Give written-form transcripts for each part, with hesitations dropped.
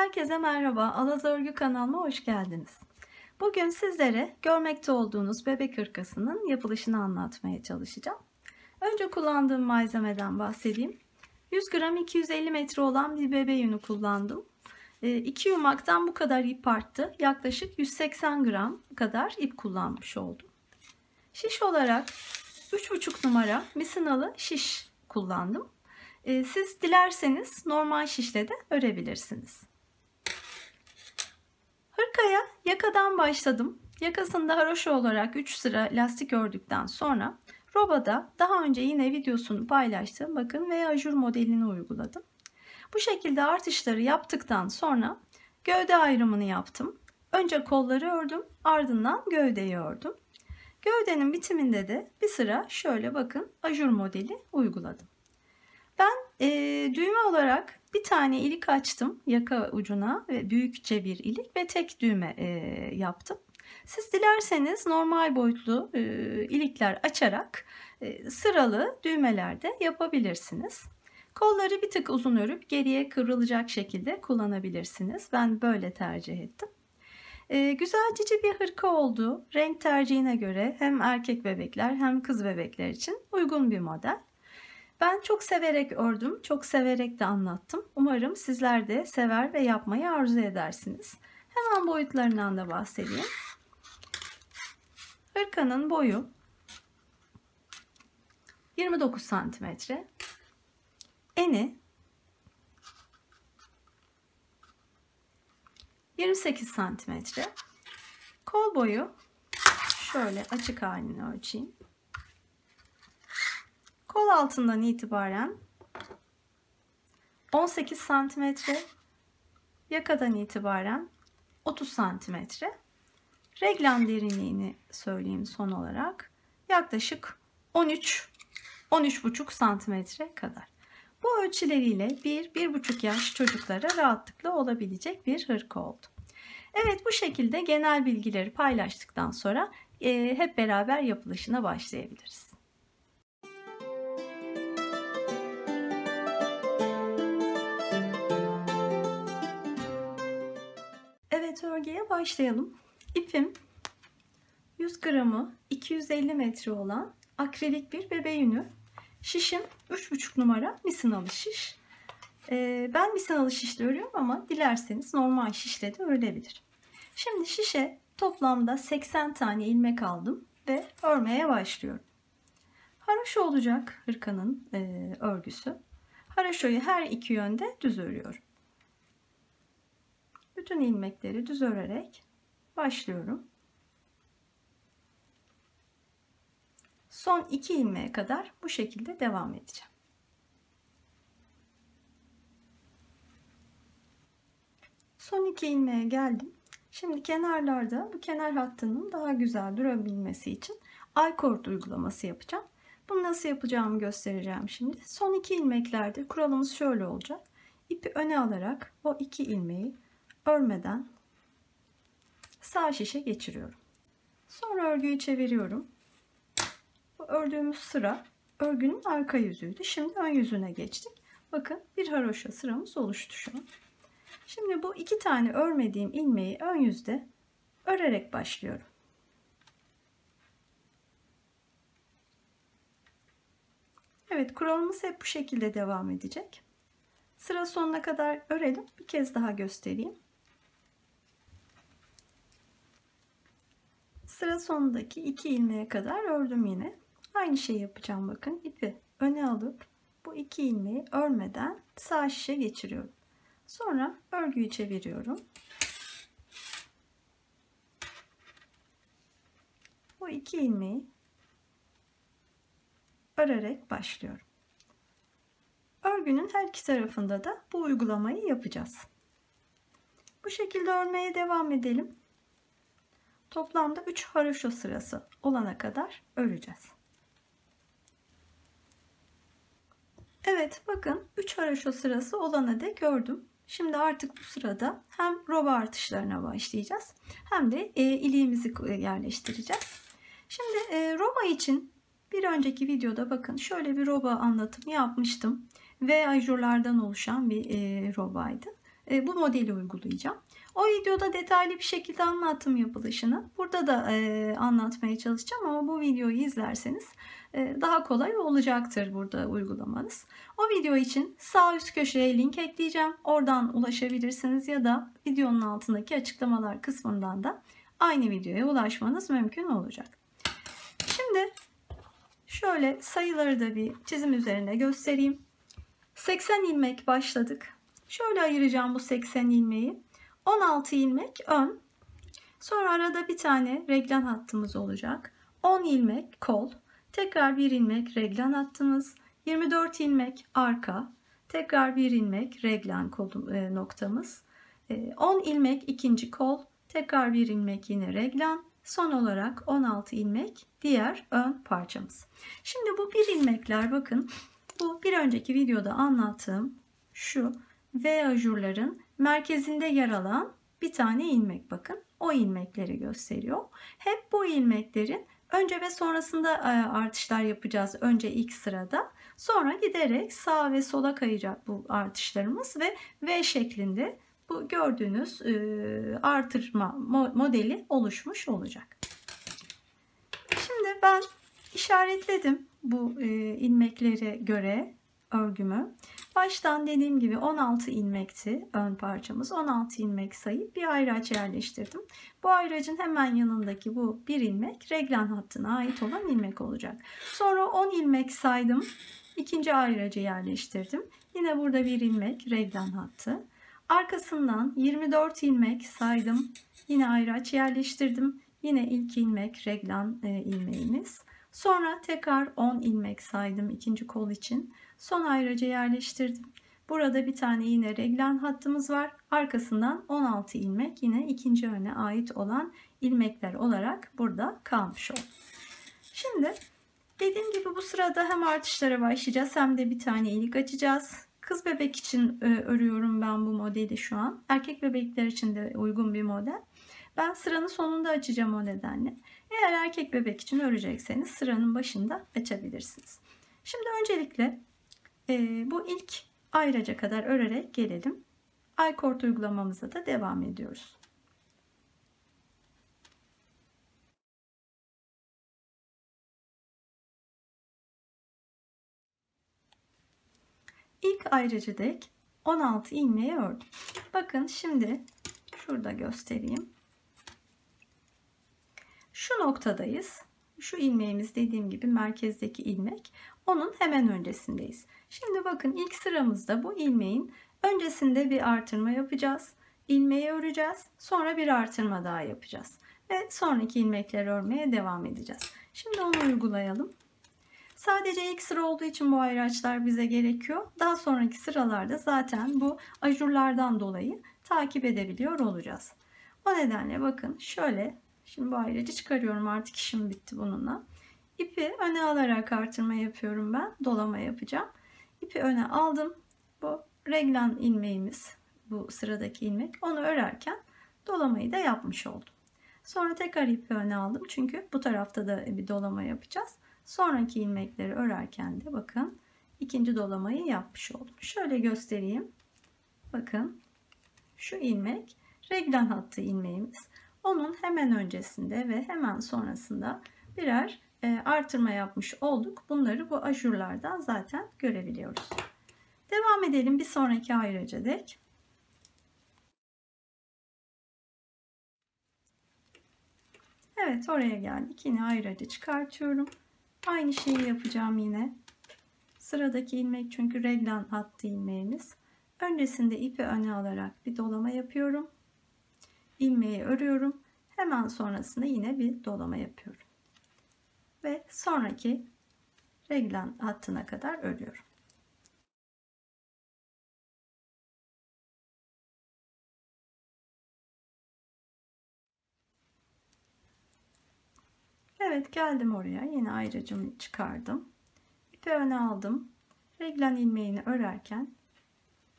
Herkese merhaba, Alaz Örgü kanalıma hoş geldiniz. Bugün sizlere görmekte olduğunuz bebek hırkasının yapılışını anlatmaya çalışacağım. Önce kullandığım malzemeden bahsedeyim. 100 gram 250 metre olan bir bebe yünü kullandım. 2 yumaktan bu kadar ip arttı. Yaklaşık 180 gram kadar ip kullanmış oldum. Şiş olarak 3,5 numara misinalı şiş kullandım. Siz dilerseniz normal şişle de örebilirsiniz. Hırkaya yakadan başladım. Yakasında haroşa olarak 3 sıra lastik ördükten sonra robada daha önce yine videosunu paylaştığım bakın V ajur modelini uyguladım. Bu şekilde artışları yaptıktan sonra gövde ayrımını yaptım. Önce kolları ördüm, ardından gövdeyi ördüm. Gövdenin bitiminde de bir sıra şöyle bakın ajur modeli uyguladım. Ben düğme olarak bir tane ilik açtım yaka ucuna ve büyükçe bir ilik ve tek düğme yaptım. Siz dilerseniz normal boyutlu ilikler açarak sıralı düğmeler de yapabilirsiniz. Kolları bir tık uzun örüp geriye kıvrılacak şekilde kullanabilirsiniz. Ben böyle tercih ettim. Güzel cici bir hırka oldu. Renk tercihine göre hem erkek bebekler hem kız bebekler için uygun bir model. Ben çok severek ördüm, çok severek de anlattım. Umarım sizler de sever ve yapmayı arzu edersiniz. Hemen boyutlarından da bahsedeyim. Hırkanın boyu 29 santimetre. Eni 28 santimetre. Kol boyu şöyle açık halini ölçeyim. Kol altından itibaren 18 santimetre, yakadan itibaren 30 santimetre. Reglan derinliğini söyleyeyim son olarak. Yaklaşık 13-13,5 santimetre kadar. Bu ölçüleriyle 1-1,5 yaş çocuklara rahatlıkla olabilecek bir hırka oldu. Evet, bu şekilde genel bilgileri paylaştıktan sonra hep beraber yapılışına başlayabiliriz. Evet, örgüye başlayalım. İpim 100 gramı 250 metre olan akrilik bir bebe yünü. Şişim 3,5 numara misinalı şiş. Ben misinalı şişle örüyorum ama dilerseniz normal şişle de örülebilir. Şimdi şişe toplamda 80 tane ilmek aldım ve örmeye başlıyorum. Haroşa olacak hırkanın örgüsü. Haroşayı her iki yönde düz örüyorum. Bütün ilmekleri düz örerek başlıyorum. Son 2 ilmeğe kadar bu şekilde devam edeceğim. Son 2 ilmeğe geldim. Şimdi kenarlarda bu kenar hattının daha güzel durabilmesi için I-cord uygulaması yapacağım. Bunu nasıl yapacağımı göstereceğim şimdi. Son 2 ilmeklerde kuralımız şöyle olacak. İpi öne alarak o 2 ilmeği örmeden sağ şişe geçiriyorum. Sonra örgüyü çeviriyorum. Bu ördüğümüz sıra örgünün arka yüzüydü. Şimdi ön yüzüne geçtik. Bakın bir haroşa sıramız oluştu şu an. Şimdi bu 2 tane örmediğim ilmeği ön yüzde örerek başlıyorum. Evet, kuralımız hep bu şekilde devam edecek. Sıra sonuna kadar örelim. Bir kez daha göstereyim. Sıra sonundaki 2 ilmeğe kadar ördüm yine. Aynı şeyi yapacağım bakın. İpi öne alıp bu 2 ilmeği örmeden sağ şişe geçiriyorum. Sonra örgüyü çeviriyorum. Bu 2 ilmeği örerek başlıyorum. Örgünün her iki tarafında da bu uygulamayı yapacağız. Bu şekilde örmeye devam edelim. Toplamda 3 haroşa sırası olana kadar öreceğiz. Evet, bakın 3 haroşa sırası olana dek ördüm. Şimdi artık bu sırada hem roba artışlarına başlayacağız hem de iliğimizi yerleştireceğiz. Şimdi roba için bir önceki videoda bakın şöyle bir roba anlatımı yapmıştım. V ajurlardan oluşan bir robaydı. bu modeli uygulayacağım. O videoda detaylı bir şekilde anlattım yapılışını. Burada da anlatmaya çalışacağım ama bu videoyu izlerseniz daha kolay olacaktır burada uygulamanız. O video için sağ üst köşeye link ekleyeceğim. Oradan ulaşabilirsiniz ya da videonun altındaki açıklamalar kısmından da aynı videoya ulaşmanız mümkün olacak. Şimdi şöyle sayıları da bir çizim üzerinde göstereyim. 80 ilmek başladık. Şöyle ayıracağım bu 80 ilmeği. 16 ilmek ön. Sonra arada bir tane reglan hattımız olacak. 10 ilmek kol. Tekrar 1 ilmek reglan hattımız. 24 ilmek arka. Tekrar 1 ilmek reglan noktamız. 10 ilmek ikinci kol. Tekrar 1 ilmek yine reglan. Son olarak 16 ilmek diğer ön parçamız. Şimdi bu 1 ilmekler, bakın bu bir önceki videoda anlattığım şu V ajurların merkezinde yer alan bir tane ilmek, bakın. O ilmekleri gösteriyor. Hep bu ilmeklerin önce ve sonrasında artışlar yapacağız. Önce ilk sırada. Sonra giderek sağa ve sola kayacak bu artışlarımız ve V şeklinde bu gördüğünüz artırma modeli oluşmuş olacak. Şimdi ben işaretledim bu ilmeklere göre örgümü. Baştan dediğim gibi 16 ilmekti ön parçamız. 16 ilmek sayıp bir ayraç yerleştirdim. Bu ayracın hemen yanındaki bu bir ilmek reglan hattına ait olan ilmek olacak. Sonra 10 ilmek saydım. İkinci ayracı yerleştirdim. Yine burada bir ilmek reglan hattı. Arkasından 24 ilmek saydım. Yine ayraç yerleştirdim. Yine ilk ilmek reglan ilmeğimiz. Sonra tekrar 10 ilmek saydım ikinci kol için. Son ayracı yerleştirdim. Burada bir tane yine reglan hattımız var. Arkasından 16 ilmek yine ikinci öne ait olan ilmekler olarak burada kalmış oldu. Şimdi dediğim gibi bu sırada hem artışlara başlayacağız hem de bir tane ilik açacağız. Kız bebek için örüyorum ben bu modeli şu an. Erkek bebekler için de uygun bir model. Ben sıranın sonunda açacağım o nedenle. Eğer erkek bebek için örecekseniz sıranın başında açabilirsiniz. Şimdi öncelikle bu ilk ayraca kadar örerek gelelim. Ay-cord uygulamamıza da devam ediyoruz. İlk ayracı dek 16 ilmeği ördüm. Bakın şimdi şurada göstereyim. Şu noktadayız. Şu ilmeğimiz dediğim gibi merkezdeki ilmek. Onun hemen öncesindeyiz. Şimdi bakın ilk sıramızda bu ilmeğin öncesinde bir artırma yapacağız. İlmeği öreceğiz. Sonra bir artırma daha yapacağız. Ve sonraki ilmekleri örmeye devam edeceğiz. Şimdi onu uygulayalım. Sadece ilk sıra olduğu için bu ayraçlar bize gerekiyor. Daha sonraki sıralarda zaten bu ajurlardan dolayı takip edebiliyor olacağız. O nedenle bakın şöyle, şimdi bu ayracı çıkarıyorum, artık işim bitti bununla. İpi öne alarak artırma yapıyorum ben. Dolama yapacağım. İpi öne aldım. Bu reglan ilmeğimiz, bu sıradaki ilmek. Onu örerken dolamayı da yapmış oldum. Sonra tekrar ipi öne aldım. Çünkü bu tarafta da bir dolama yapacağız. Sonraki ilmekleri örerken de bakın ikinci dolamayı yapmış oldum. Şöyle göstereyim. Bakın şu ilmek reglan hattı ilmeğimiz. Onun hemen öncesinde ve hemen sonrasında birer artırma yapmış olduk. Bunları bu ajurlardan zaten görebiliyoruz. Devam edelim bir sonraki ayraca dek. Evet, oraya geldik. Yine ayracı çıkartıyorum. Aynı şeyi yapacağım yine. Sıradaki ilmek çünkü reglan hattı ilmeğimiz. Öncesinde ipi öne alarak bir dolama yapıyorum. İlmeği örüyorum. Hemen sonrasında yine bir dolama yapıyorum. Ve sonraki reglan hattına kadar örüyorum. Evet, geldim oraya. Yine ayracımı çıkardım. İpi öne aldım. Reglan ilmeğini örerken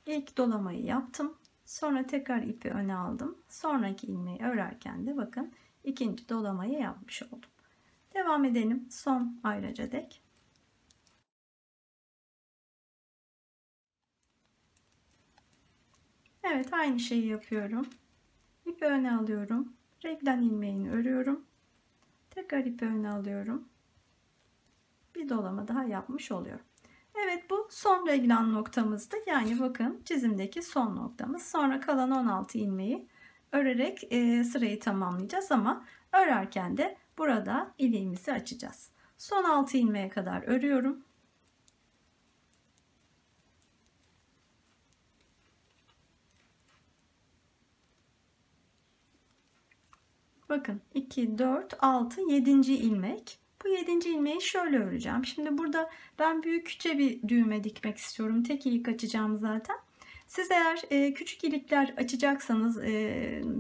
ilk dolamayı yaptım. Sonra tekrar ipi öne aldım. Sonraki ilmeği örerken de bakın ikinci dolamayı yapmış oldum. Devam edelim son ayraca dek. Evet, aynı şeyi yapıyorum. İpi öne alıyorum. Reglen ilmeğini örüyorum. Tekrar ipi öne alıyorum. Bir dolama daha yapmış oluyorum. Evet, bu son reglan noktamızdı. Yani bakın çizimdeki son noktamız. Sonra kalan 16 ilmeği örerek sırayı tamamlayacağız ama örerken de burada iliğimizi açacağız. Son 6 ilmeğe kadar örüyorum. Bakın 2, 4, 6, 7. ilmek. Bu 7. ilmeği şöyle öreceğim. Şimdi burada ben büyükçe bir düğme dikmek istiyorum. Tek ilik açacağım zaten. Siz eğer küçük ilikler açacaksanız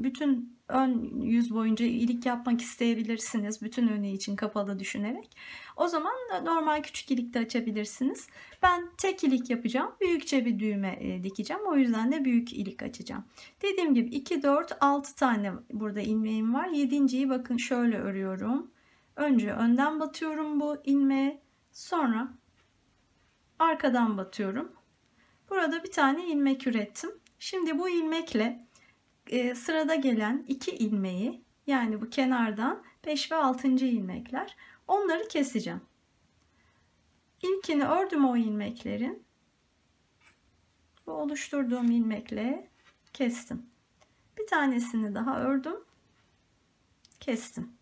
bütün ön yüz boyunca ilik yapmak isteyebilirsiniz. Bütün önü için kapalı düşünerek. O zaman normal küçük ilik de açabilirsiniz. Ben tek ilik yapacağım. Büyükçe bir düğme dikeceğim. O yüzden de büyük ilik açacağım. Dediğim gibi 2, 4, 6 tane burada ilmeğim var. 7.'yi bakın şöyle örüyorum. Önce önden batıyorum bu ilmeğe. Sonra arkadan batıyorum. Burada bir tane ilmek ürettim. Şimdi bu ilmekle sırada gelen 2 ilmeği, yani bu kenardan 5 ve 6. ilmekler, onları keseceğim. İlkini ördüm o ilmeklerin. Bu oluşturduğum ilmekle kestim. Bir tanesini daha ördüm. Kestim.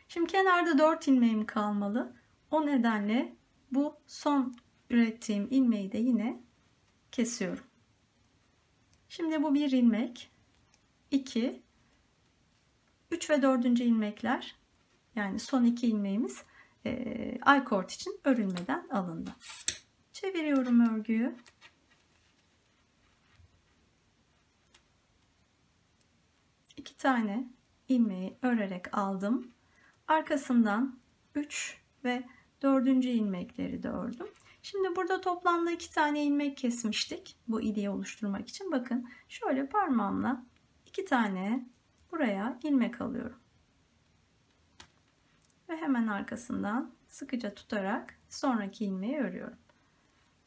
Şimdi kenarda 4 ilmeğim kalmalı. O nedenle bu son ürettiğim ilmeği de yine kesiyorum. Şimdi bu bir ilmek, 2, 3 ve 4. ilmekler, yani son 2 ilmeğimiz I-cord için örülmeden alındı. Çeviriyorum örgüyü. İki tane ilmeği örerek aldım. Arkasından 3 ve 4. ilmekleri de ördüm. Şimdi burada toplamda 2 tane ilmek kesmiştik bu iliği oluşturmak için. Bakın şöyle parmağımla 2 tane buraya ilmek alıyorum. Ve hemen arkasından sıkıca tutarak sonraki ilmeği örüyorum.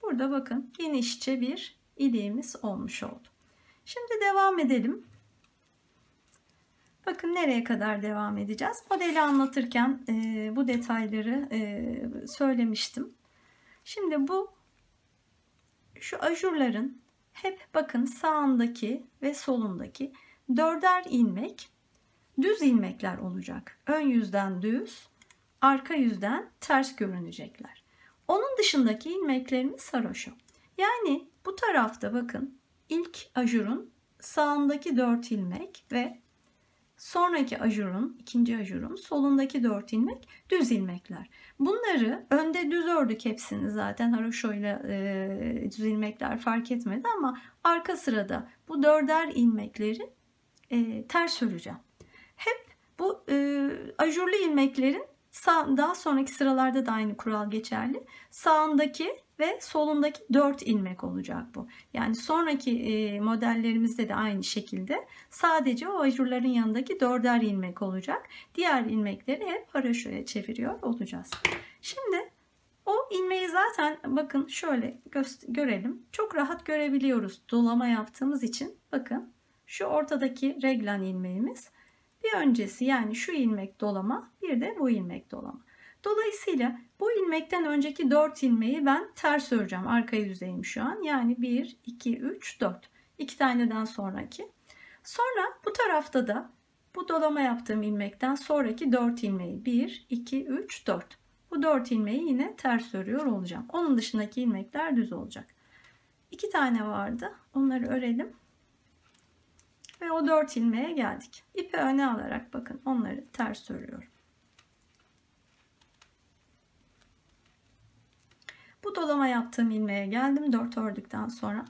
Burada bakın genişçe bir iliğimiz olmuş oldu. Şimdi devam edelim. Bakın nereye kadar devam edeceğiz. Modeli anlatırken bu detayları söylemiştim. Şimdi şu ajurların hep bakın sağındaki ve solundaki 4'er ilmek düz ilmekler olacak. Ön yüzden düz, arka yüzden ters görünecekler. Onun dışındaki ilmeklerimiz haroşo. Yani bu tarafta bakın ilk ajurun sağındaki 4 ilmek ve sonraki ajurun, ikinci ajurun solundaki 4 ilmek düz ilmekler. Bunları önde düz ördük hepsini zaten haroşo ile düz ilmekler fark etmedi ama arka sırada bu 4'er ilmekleri ters öreceğim. Hep bu ajurlu ilmeklerin daha sonraki sıralarda da aynı kural geçerli. Sağındaki ve solundaki 4 ilmek olacak bu. Yani sonraki modellerimizde de aynı şekilde sadece o ajurların yanındaki 4'er ilmek olacak. Diğer ilmekleri hep haroşoya çeviriyor olacağız. Şimdi o ilmeği zaten bakın şöyle görelim. Çok rahat görebiliyoruz dolama yaptığımız için. Bakın şu ortadaki reglen ilmeğimiz. Bir öncesi yani şu ilmek dolama, bir de bu ilmek dolama. Dolayısıyla bu ilmekten önceki 4 ilmeği ben ters öreceğim. Arka yüzdeyim şu an. Yani 1, 2, 3, 4. 2 taneden sonraki. Sonra bu tarafta da bu dolama yaptığım ilmekten sonraki 4 ilmeği 1, 2, 3, 4. Bu 4 ilmeği yine ters örüyor olacağım. Onun dışındaki ilmekler düz olacak. 2 tane vardı. Onları örelim. Ve o 4 ilmeğe geldik. İpi öne alarak bakın onları ters örüyorum. Bu dolama yaptığım ilmeğe geldim 4 ördükten sonra.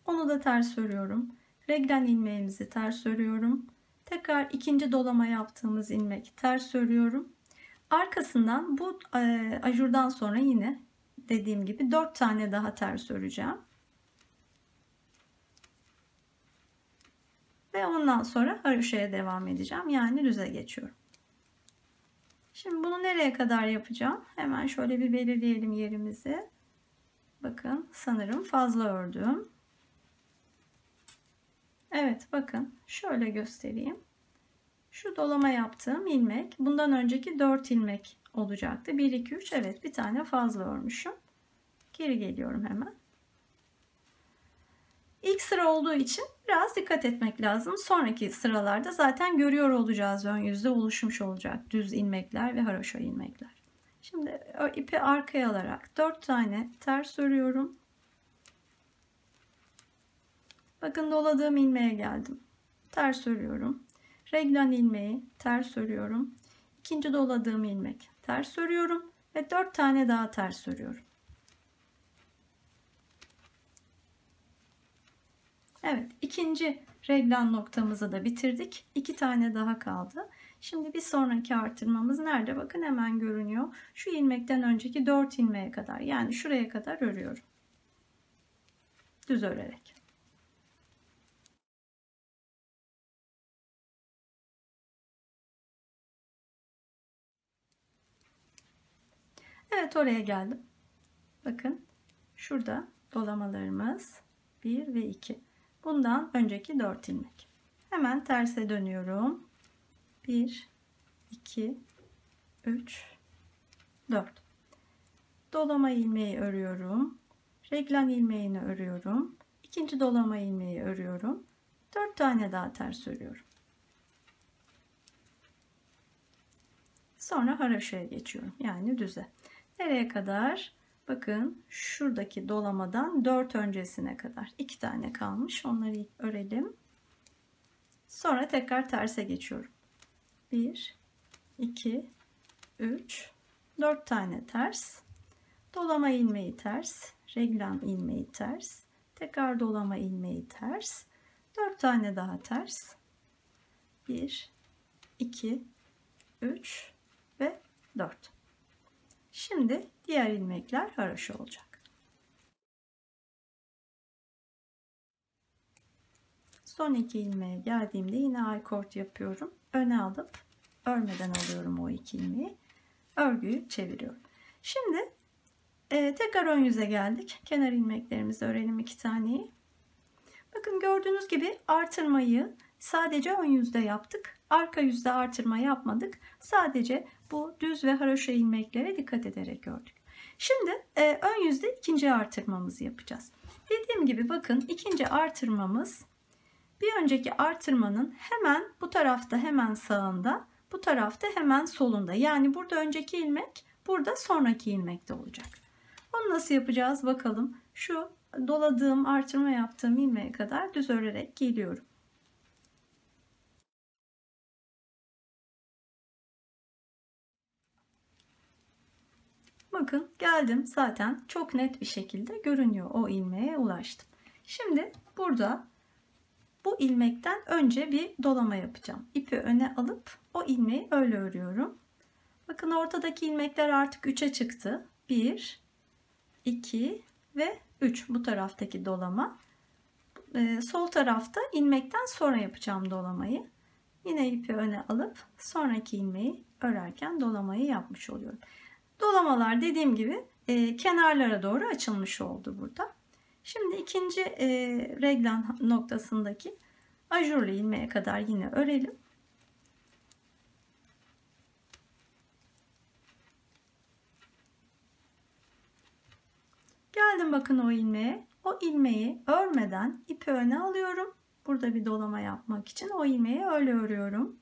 Onu da ters örüyorum. Reglen ilmeğimizi ters örüyorum. Tekrar ikinci dolama yaptığımız ilmek ters örüyorum. Arkasından bu ajurdan sonra yine dediğim gibi 4 tane daha ters öreceğim. Ve ondan sonra haroşaya devam edeceğim. Yani düze geçiyorum. Şimdi bunu nereye kadar yapacağım? Hemen şöyle bir belirleyelim yerimizi. Bakın sanırım fazla ördüm. Evet, bakın şöyle göstereyim. Şu dolama yaptığım ilmek bundan önceki 4 ilmek olacaktı. 1 2 3, evet, bir tane fazla örmüşüm. Geri geliyorum hemen. İlk sıra olduğu için biraz dikkat etmek lazım. Sonraki sıralarda zaten görüyor olacağız, ön yüzde oluşmuş olacak düz ilmekler ve haroşa ilmekler. Şimdi ipi arkaya alarak 4 tane ters örüyorum. Bakın doladığım ilmeğe geldim. Ters örüyorum. Reglan ilmeği ters örüyorum. İkinci doladığım ilmek ters örüyorum ve 4 tane daha ters örüyorum. Evet, ikinci reglan noktamızı da bitirdik. 2 tane daha kaldı. Şimdi bir sonraki artırmamız nerede? Bakın hemen görünüyor. Şu ilmekten önceki 4 ilmeğe kadar, yani şuraya kadar örüyorum. Düz örerek. Evet, oraya geldim. Bakın şurada dolamalarımız 1 ve 2. Bundan önceki 4 ilmek. Hemen terse dönüyorum. 1 2 3 4. Dolama ilmeği örüyorum. Reglan ilmeğini örüyorum. İkinci dolama ilmeği örüyorum. 4 tane daha ters örüyorum. Sonra haroşaya geçiyorum. Yani düze. Nereye kadar? Bakın şuradaki dolamadan 4 öncesine kadar 2 tane kalmış. Onları ilk örelim. Sonra tekrar terse geçiyorum. 1 2 3 4 tane ters. Dolama ilmeği ters, reglan ilmeği ters, tekrar dolama ilmeği ters, 4 tane daha ters. 1 2 3 ve 4. Şimdi diğer ilmekler haroşa olacak. Son 2 ilmeğe geldiğimde yine I-cord yapıyorum. Öne alıp örmeden alıyorum o 2 ilmeği. Örgüyü çeviriyorum. Şimdi tekrar ön yüze geldik. Kenar ilmeklerimizi örelim 2 taneyi. Bakın gördüğünüz gibi artırmayı sadece ön yüzde yaptık. Arka yüzde artırma yapmadık. Sadece bu düz ve haroşa ilmeklere dikkat ederek ördük. Şimdi ön yüzde ikinci artırmamızı yapacağız. Dediğim gibi bakın ikinci artırmamız bir önceki artırmanın hemen bu tarafta, hemen sağında, bu tarafta hemen solunda. Yani burada önceki ilmek, burada sonraki ilmekte olacak. Onu nasıl yapacağız bakalım. Şu doladığım, artırma yaptığım ilmeğe kadar düz örerek geliyorum. Bakın geldim, zaten çok net bir şekilde görünüyor, o ilmeğe ulaştım. Şimdi burada bu ilmekten önce bir dolama yapacağım. İpi öne alıp o ilmeği öyle örüyorum. Bakın ortadaki ilmekler artık 3'e çıktı. 1 2 ve 3 bu taraftaki dolama. Sol tarafta ilmekten sonra yapacağım dolamayı. Yine ipi öne alıp sonraki ilmeği örerken dolamayı yapmış oluyorum. Dolamalar dediğim gibi kenarlara doğru açılmış oldu burada. Şimdi ikinci reglan noktasındaki ajurlu ilmeğe kadar yine örelim. Geldim bakın o ilmeğe. O ilmeği örmeden ipi öne alıyorum. Burada bir dolama yapmak için o ilmeği öyle örüyorum.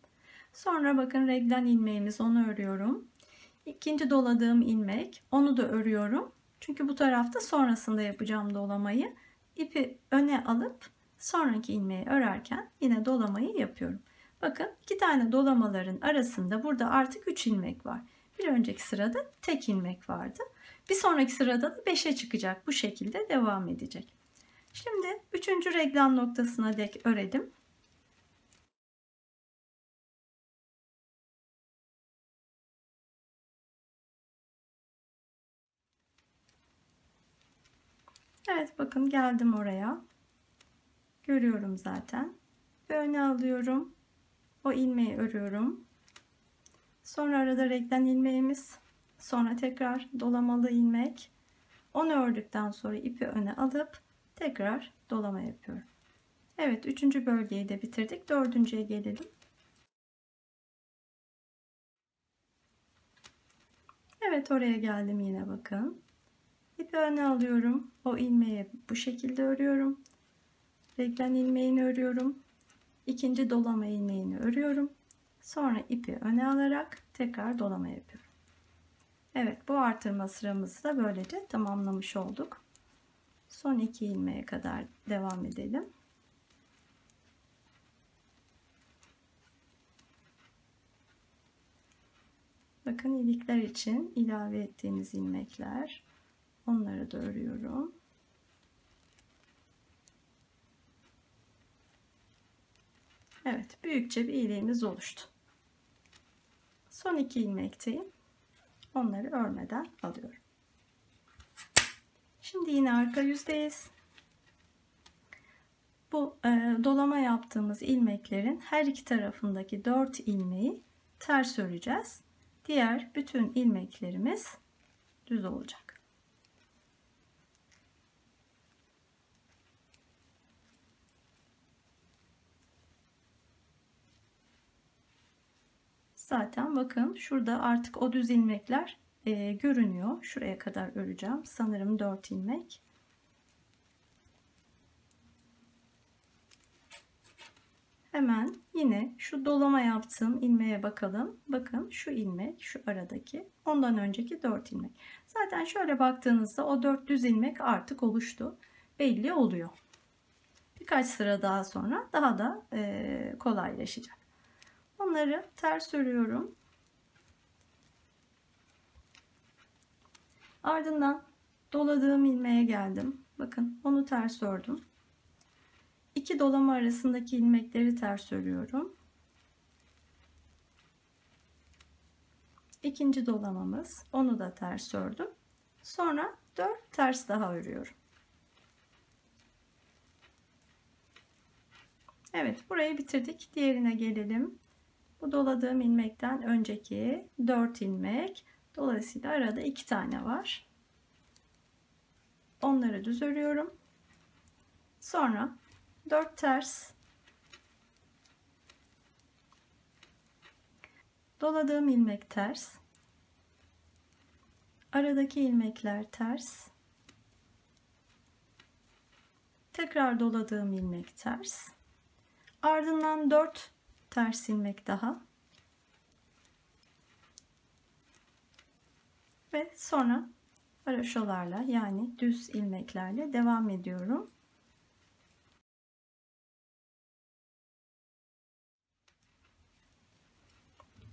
Sonra bakın reglan ilmeğimiz, onu örüyorum. İkinci doladığım ilmek, onu da örüyorum. Çünkü bu tarafta sonrasında yapacağım dolamayı. İpi öne alıp sonraki ilmeği örerken yine dolamayı yapıyorum. Bakın 2 tane dolamaların arasında burada artık 3 ilmek var. Bir önceki sırada tek ilmek vardı. Bir sonraki sırada da 5'e çıkacak. Bu şekilde devam edecek. Şimdi 3. reglan noktasına dek örelim. Evet, bakın geldim oraya. Görüyorum zaten. Ve öne alıyorum. O ilmeği örüyorum. Sonra arada reglan ilmeğimiz. Sonra tekrar dolamalı ilmek. Onu ördükten sonra ipi öne alıp tekrar dolama yapıyorum. Evet, 3. bölgeyi de bitirdik. 4.'ye gelelim. Evet, oraya geldim yine bakın. İpi öne alıyorum. O ilmeği bu şekilde örüyorum. Reglen ilmeğini örüyorum. İkinci dolama ilmeğini örüyorum. Sonra ipi öne alarak tekrar dolama yapıyorum. Evet, bu artırma sıramızı da böylece tamamlamış olduk. Son 2 ilmeğe kadar devam edelim. Bakın ilikler için ilave ettiğimiz ilmekler. Onları da örüyorum. Evet, büyükçe bir iliğimiz oluştu. Son 2 ilmekteyim. Onları örmeden alıyorum. Şimdi yine arka yüzdeyiz. Bu dolama yaptığımız ilmeklerin her iki tarafındaki 4 ilmeği ters öreceğiz. Diğer bütün ilmeklerimiz düz olacak. Zaten bakın şurada artık o düz ilmekler görünüyor. Şuraya kadar öreceğim. Sanırım 4 ilmek. Hemen yine şu dolama yaptığım ilmeğe bakalım. Bakın şu ilmek, şu aradaki, ondan önceki 4 ilmek. Zaten şöyle baktığınızda o 4 düz ilmek artık oluştu. Belli oluyor. Birkaç sıra daha sonra daha da kolaylaşacak. Onları ters örüyorum. Ardından doladığım ilmeğe geldim. Bakın onu ters ördüm. 2 dolama arasındaki ilmekleri ters örüyorum. İkinci dolamamız, onu da ters ördüm. Sonra 4 ters daha örüyorum. Evet, burayı bitirdik. Diğerine gelelim. Bu doladığım ilmekten önceki 4 ilmek. Dolayısıyla arada 2 tane var. Onları düz örüyorum. Sonra 4 ters, doladığım ilmek ters, aradaki ilmekler ters, tekrar doladığım ilmek ters, ardından 4 ters ilmek daha ve sonra haroşalarla yani düz ilmeklerle devam ediyorum.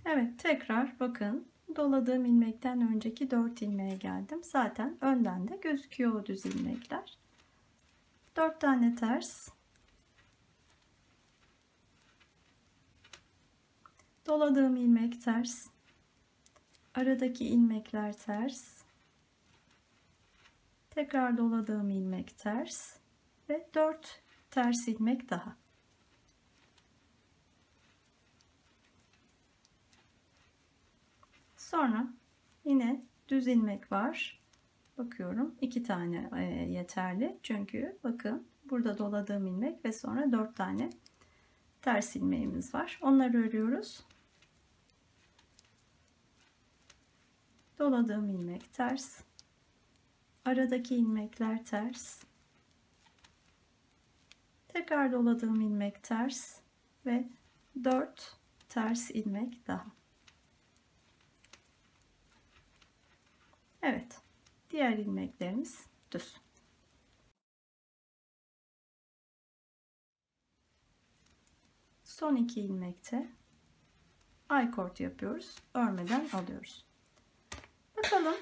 Evet, tekrar bakın doladığım ilmekten önceki 4 ilmeğe geldim. Zaten önden de gözüküyor o düz ilmekler. 4 tane ters, doladığım ilmek ters, aradaki ilmekler ters, tekrar doladığım ilmek ters ve 4 ters ilmek daha. Sonra yine düz ilmek var. Bakıyorum 2 tane yeterli. Çünkü bakın burada doladığım ilmek ve sonra 4 tane ters ilmeğimiz var. Onları örüyoruz. Doladığım ilmek ters. Aradaki ilmekler ters. Tekrar doladığım ilmek ters ve 4 ters ilmek daha. Evet. Diğer ilmeklerimiz düz. Son 2 ilmekte I-cord yapıyoruz. Örmeden alıyoruz. Bakalım.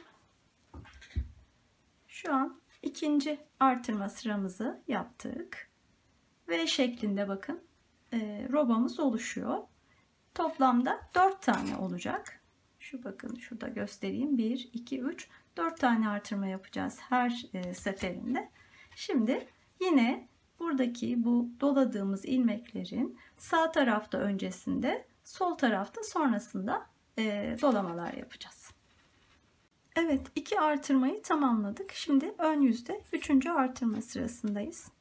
Şu an ikinci artırma sıramızı yaptık. V şeklinde bakın robamız oluşuyor. Toplamda 4 tane olacak. Şu bakın şurada göstereyim. 1, 2, 3, 4 tane artırma yapacağız her seferinde. Şimdi yine buradaki bu doladığımız ilmeklerin sağ tarafta öncesinde, sol tarafta sonrasında dolamalar yapacağız. Evet, 2 artırmayı tamamladık. Şimdi ön yüzde 3. artırma sırasındayız.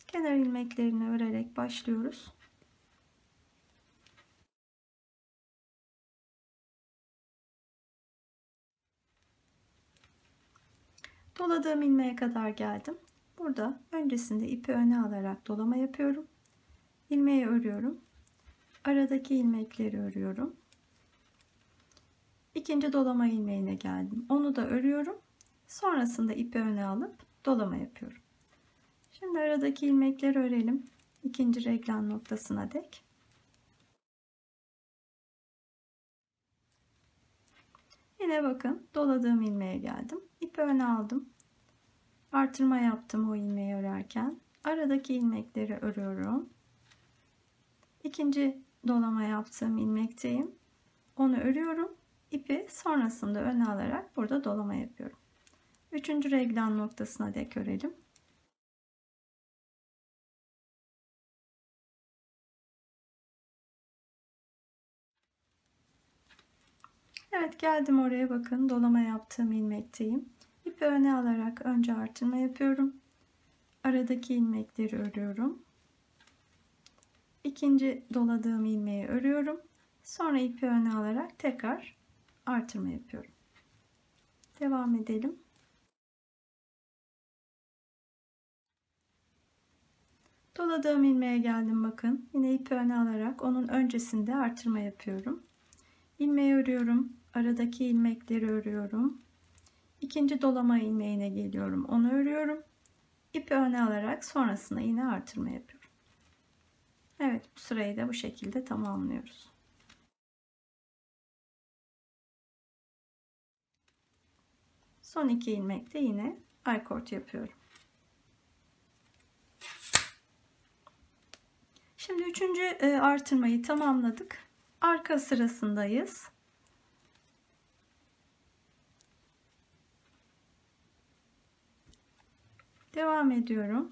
Kenar ilmeklerini örerek başlıyoruz. Doladığım ilmeğe kadar geldim. Burada öncesinde ipi öne alarak dolama yapıyorum. İlmeği örüyorum. Aradaki ilmekleri örüyorum. İkinci dolama ilmeğine geldim. Onu da örüyorum. Sonrasında ipi öne alıp dolama yapıyorum. Şimdi aradaki ilmekleri örelim. İkinci reglan noktasına dek. Yine bakın doladığım ilmeğe geldim. İpi öne aldım. Artırma yaptım o ilmeği örerken. Aradaki ilmekleri örüyorum. İkinci dolama yaptığım ilmekteyim. Onu örüyorum. İpi sonrasında öne alarak burada dolama yapıyorum. Üçüncü reglan noktasına dek örelim. Evet, geldim oraya, bakın dolama yaptığım ilmekteyim. İpi öne alarak önce artırma yapıyorum. Aradaki ilmekleri örüyorum. İkinci doladığım ilmeği örüyorum. Sonra ipi öne alarak tekrar artırma yapıyorum. Devam edelim. Doladığım ilmeğe geldim, bakın. Yine ipi öne alarak onun öncesinde artırma yapıyorum. İlmeği örüyorum. Aradaki ilmekleri örüyorum. İkinci dolama ilmeğine geliyorum. Onu örüyorum. İpi öne alarak sonrasında yine artırma yapıyorum. Evet, bu sırayı da bu şekilde tamamlıyoruz. Son 2 ilmekte yine aykort yapıyorum. Şimdi 3. artırmayı tamamladık. Arka sırasındayız. Devam ediyorum.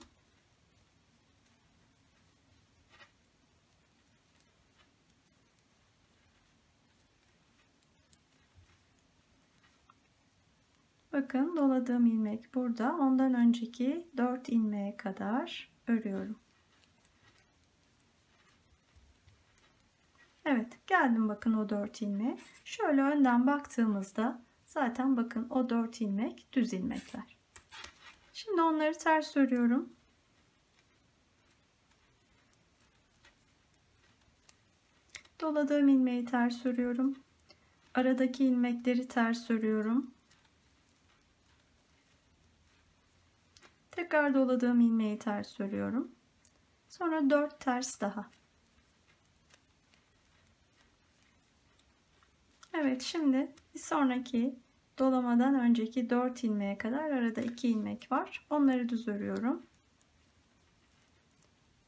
Bakın doladığım ilmek burada. Ondan önceki 4 ilmeğe kadar örüyorum. Evet, geldim bakın o 4 ilmeğe. Şöyle önden baktığımızda zaten bakın o 4 ilmek düz ilmekler. Şimdi onları ters örüyorum. Doladığım ilmeği ters örüyorum. Aradaki ilmekleri ters örüyorum. Tekrar doladığım ilmeği ters örüyorum. Sonra 4 ters daha. Evet, şimdi bir sonraki dolamadan önceki 4 ilmeğe kadar arada 2 ilmek var. Onları düz örüyorum.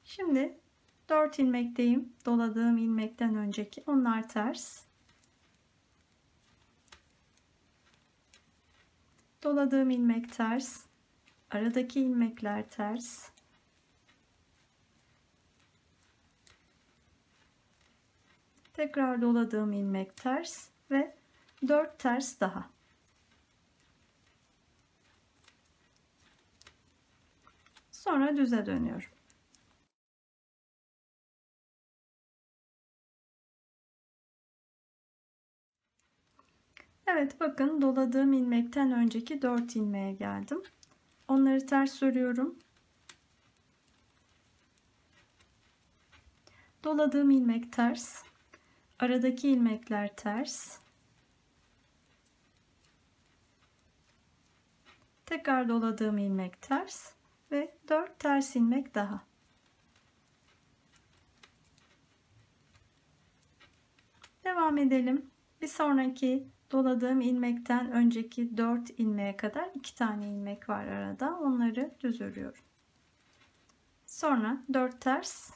Şimdi 4 ilmekteyim. Doladığım ilmekten önceki. Onlar ters. Doladığım ilmek ters. Aradaki ilmekler ters. Tekrar doladığım ilmek ters ve 4 ters daha. Sonra düze dönüyorum. Evet, bakın doladığım ilmekten önceki 4 ilmeğe geldim. Onları ters örüyorum. Doladığım ilmek ters. Aradaki ilmekler ters. Tekrar doladığım ilmek ters ve 4 ters ilmek daha. Devam edelim. Bir sonraki doladığım ilmekten önceki 4 ilmeğe kadar 2 tane ilmek var arada. Onları düz örüyorum. Sonra 4 ters.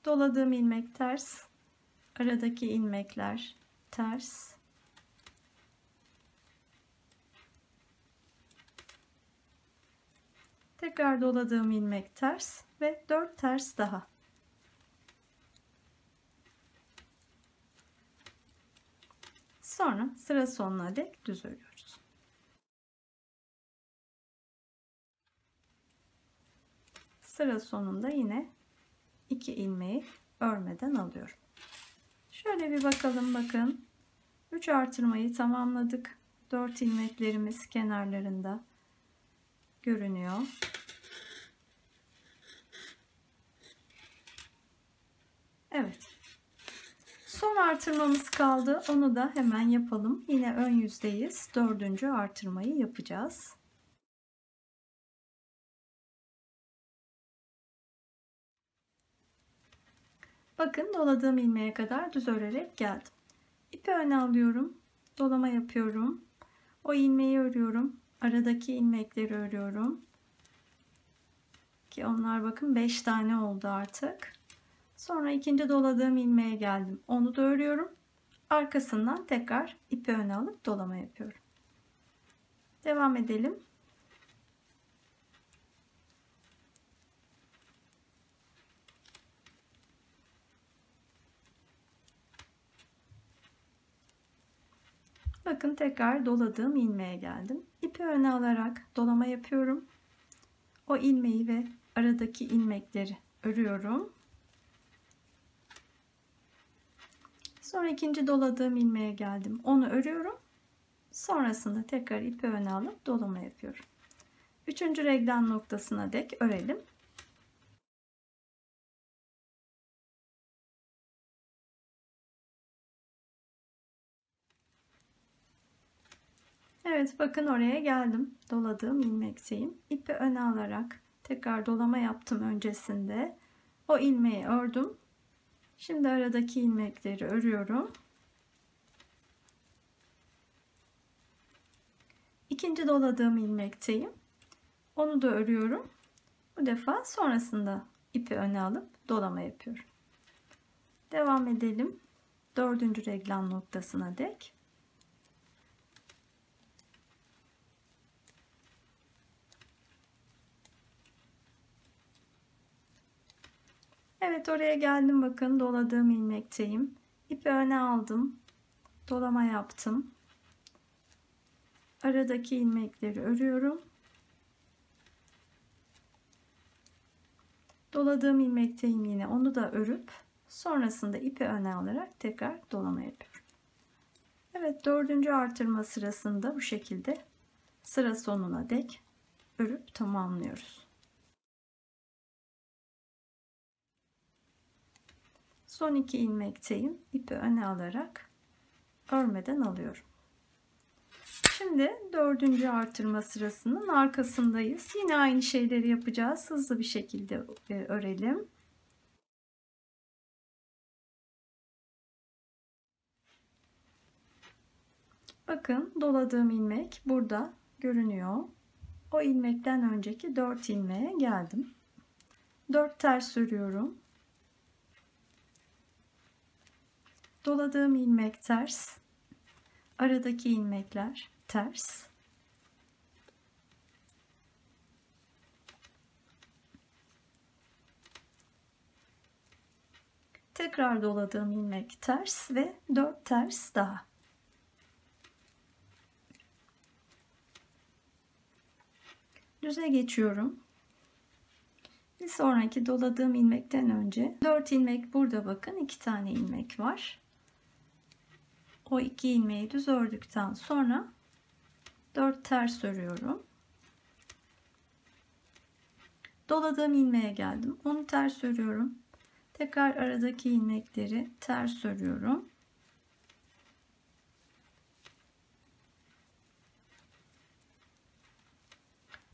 Doladığım ilmek ters. Aradaki ilmekler ters. Tekrar doladığım ilmek ters ve 4 ters daha. Sonra sıra sonuna dek düz örüyoruz. sıra sonunda yine 2 ilmeği örmeden alıyorum. Şöyle bir bakalım, bakın 3 artırmayı tamamladık. 4 ilmeklerimiz kenarlarında görünüyor. Evet. Son artırmamız kaldı. Onu da hemen yapalım. Yine ön yüzdeyiz. 4. artırmayı yapacağız. Bakın doladığım ilmeğe kadar düz örerek geldim. İpi öne alıyorum. Dolama yapıyorum. O ilmeği örüyorum. Aradaki ilmekleri örüyorum. Ki onlar bakın 5 tane oldu artık. Sonra ikinci doladığım ilmeğe geldim. Onu da örüyorum. Arkasından tekrar ipi öne alıp dolama yapıyorum. Devam edelim. Bakın tekrar doladığım ilmeğe geldim. İpi öne alarak dolama yapıyorum. O ilmeği ve aradaki ilmekleri örüyorum. Sonra ikinci doladığım ilmeğe geldim. Onu örüyorum. Sonrasında tekrar ipi öne alıp dolama yapıyorum. 3. reglan noktasına dek örelim. Evet, bakın oraya geldim. Doladığım ilmekteyim. İpi öne alarak tekrar dolama yaptım öncesinde. O ilmeği ördüm. Şimdi aradaki ilmekleri örüyorum. İkinci doladığım ilmekteyim. Onu da örüyorum. Bu defa sonrasında ipi öne alıp dolama yapıyorum. Devam edelim. 4. reglan noktasına dek. Evet, oraya geldim, bakın doladığım ilmekteyim. İpi öne aldım. Dolama yaptım. Aradaki ilmekleri örüyorum. Doladığım ilmekteyim, yine onu da örüp sonrasında ipi öne alarak tekrar dolama yapıyorum. Evet, 4. artırma sırasında bu şekilde sıra sonuna dek örüp tamamlıyoruz. Son 2 ilmekteyim. İpi öne alarak örmeden alıyorum. Şimdi 4. artırma sırasının arkasındayız. Yine aynı şeyleri yapacağız. Hızlı bir şekilde örelim. Bakın doladığım ilmek burada görünüyor. O ilmekten önceki 4 ilmeğe geldim. 4 ters örüyorum. Doladığım ilmek ters. Aradaki ilmekler ters. Tekrar doladığım ilmek ters ve 4 ters daha. Düze geçiyorum. Bir sonraki doladığım ilmekten önce 4 ilmek burada, bakın 2 tane ilmek var. O 2 ilmeği düz ördükten sonra 4 ters örüyorum. Doladığım ilmeğe geldim. Onu ters örüyorum. Tekrar aradaki ilmekleri ters örüyorum.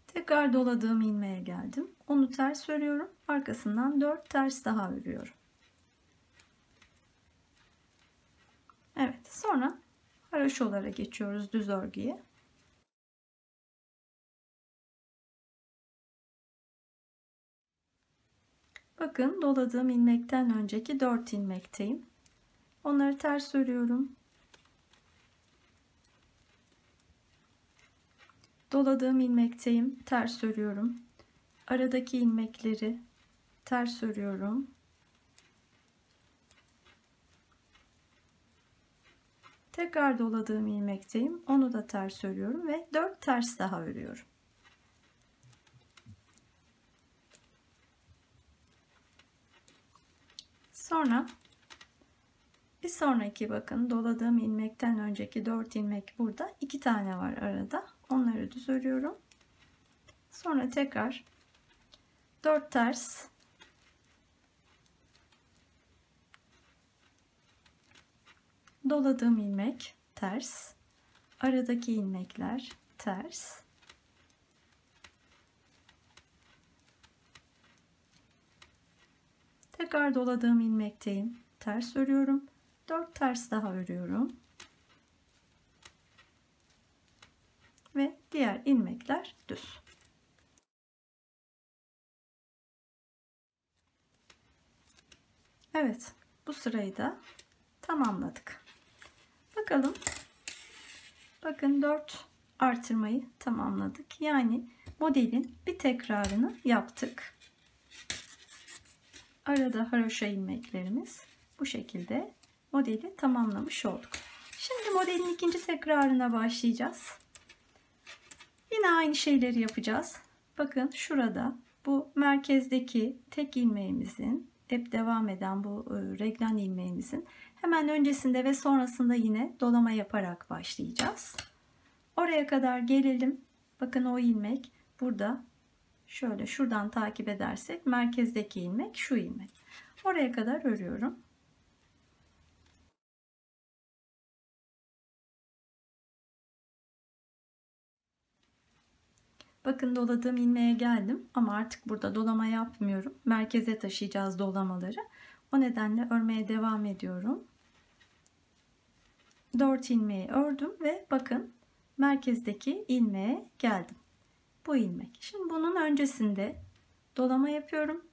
Tekrar doladığım ilmeğe geldim. Onu ters örüyorum. Arkasından 4 ters daha örüyorum. Evet, sonra haroşalara geçiyoruz, düz örgüye. Bakın doladığım ilmekten önceki 4 ilmekteyim. Onları ters örüyorum. Doladığım ilmekteyim, ters örüyorum. Aradaki ilmekleri ters örüyorum. Tekrar doladığım ilmekteyim. Onu da ters örüyorum ve 4 ters daha örüyorum. Sonra bir sonraki, bakın doladığım ilmekten önceki 4 ilmek burada, 2 tane var arada, onları düz örüyorum. Sonra tekrar 4 ters, doladığım ilmek ters, aradaki ilmekler ters, tekrar doladığım ilmekteyim, ters örüyorum, 4 ters daha örüyorum ve diğer ilmekler düz. Evet, bu sırayı da tamamladık. Bakalım, bakın 4 artırmayı tamamladık. Yani modelin bir tekrarını yaptık. Arada haroşa ilmeklerimiz, bu şekilde modeli tamamlamış olduk. Şimdi modelin ikinci tekrarına başlayacağız. Yine aynı şeyleri yapacağız. Bakın şurada bu merkezdeki tek ilmeğimizin, hep devam eden bu reglan ilmeğimizin hemen öncesinde ve sonrasında yine dolama yaparak başlayacağız. Oraya kadar gelelim. Bakın o ilmek burada. Şöyle şuradan takip edersek merkezdeki ilmek şu ilmek. Oraya kadar örüyorum. Bakın doladığım ilmeğe geldim ama artık burada dolama yapmıyorum. Merkeze taşıyacağız dolamaları. O nedenle örmeye devam ediyorum. 4 ilmeği ördüm ve bakın merkezdeki ilmeğe geldim. Bu ilmek. Şimdi bunun öncesinde dolama yapıyorum.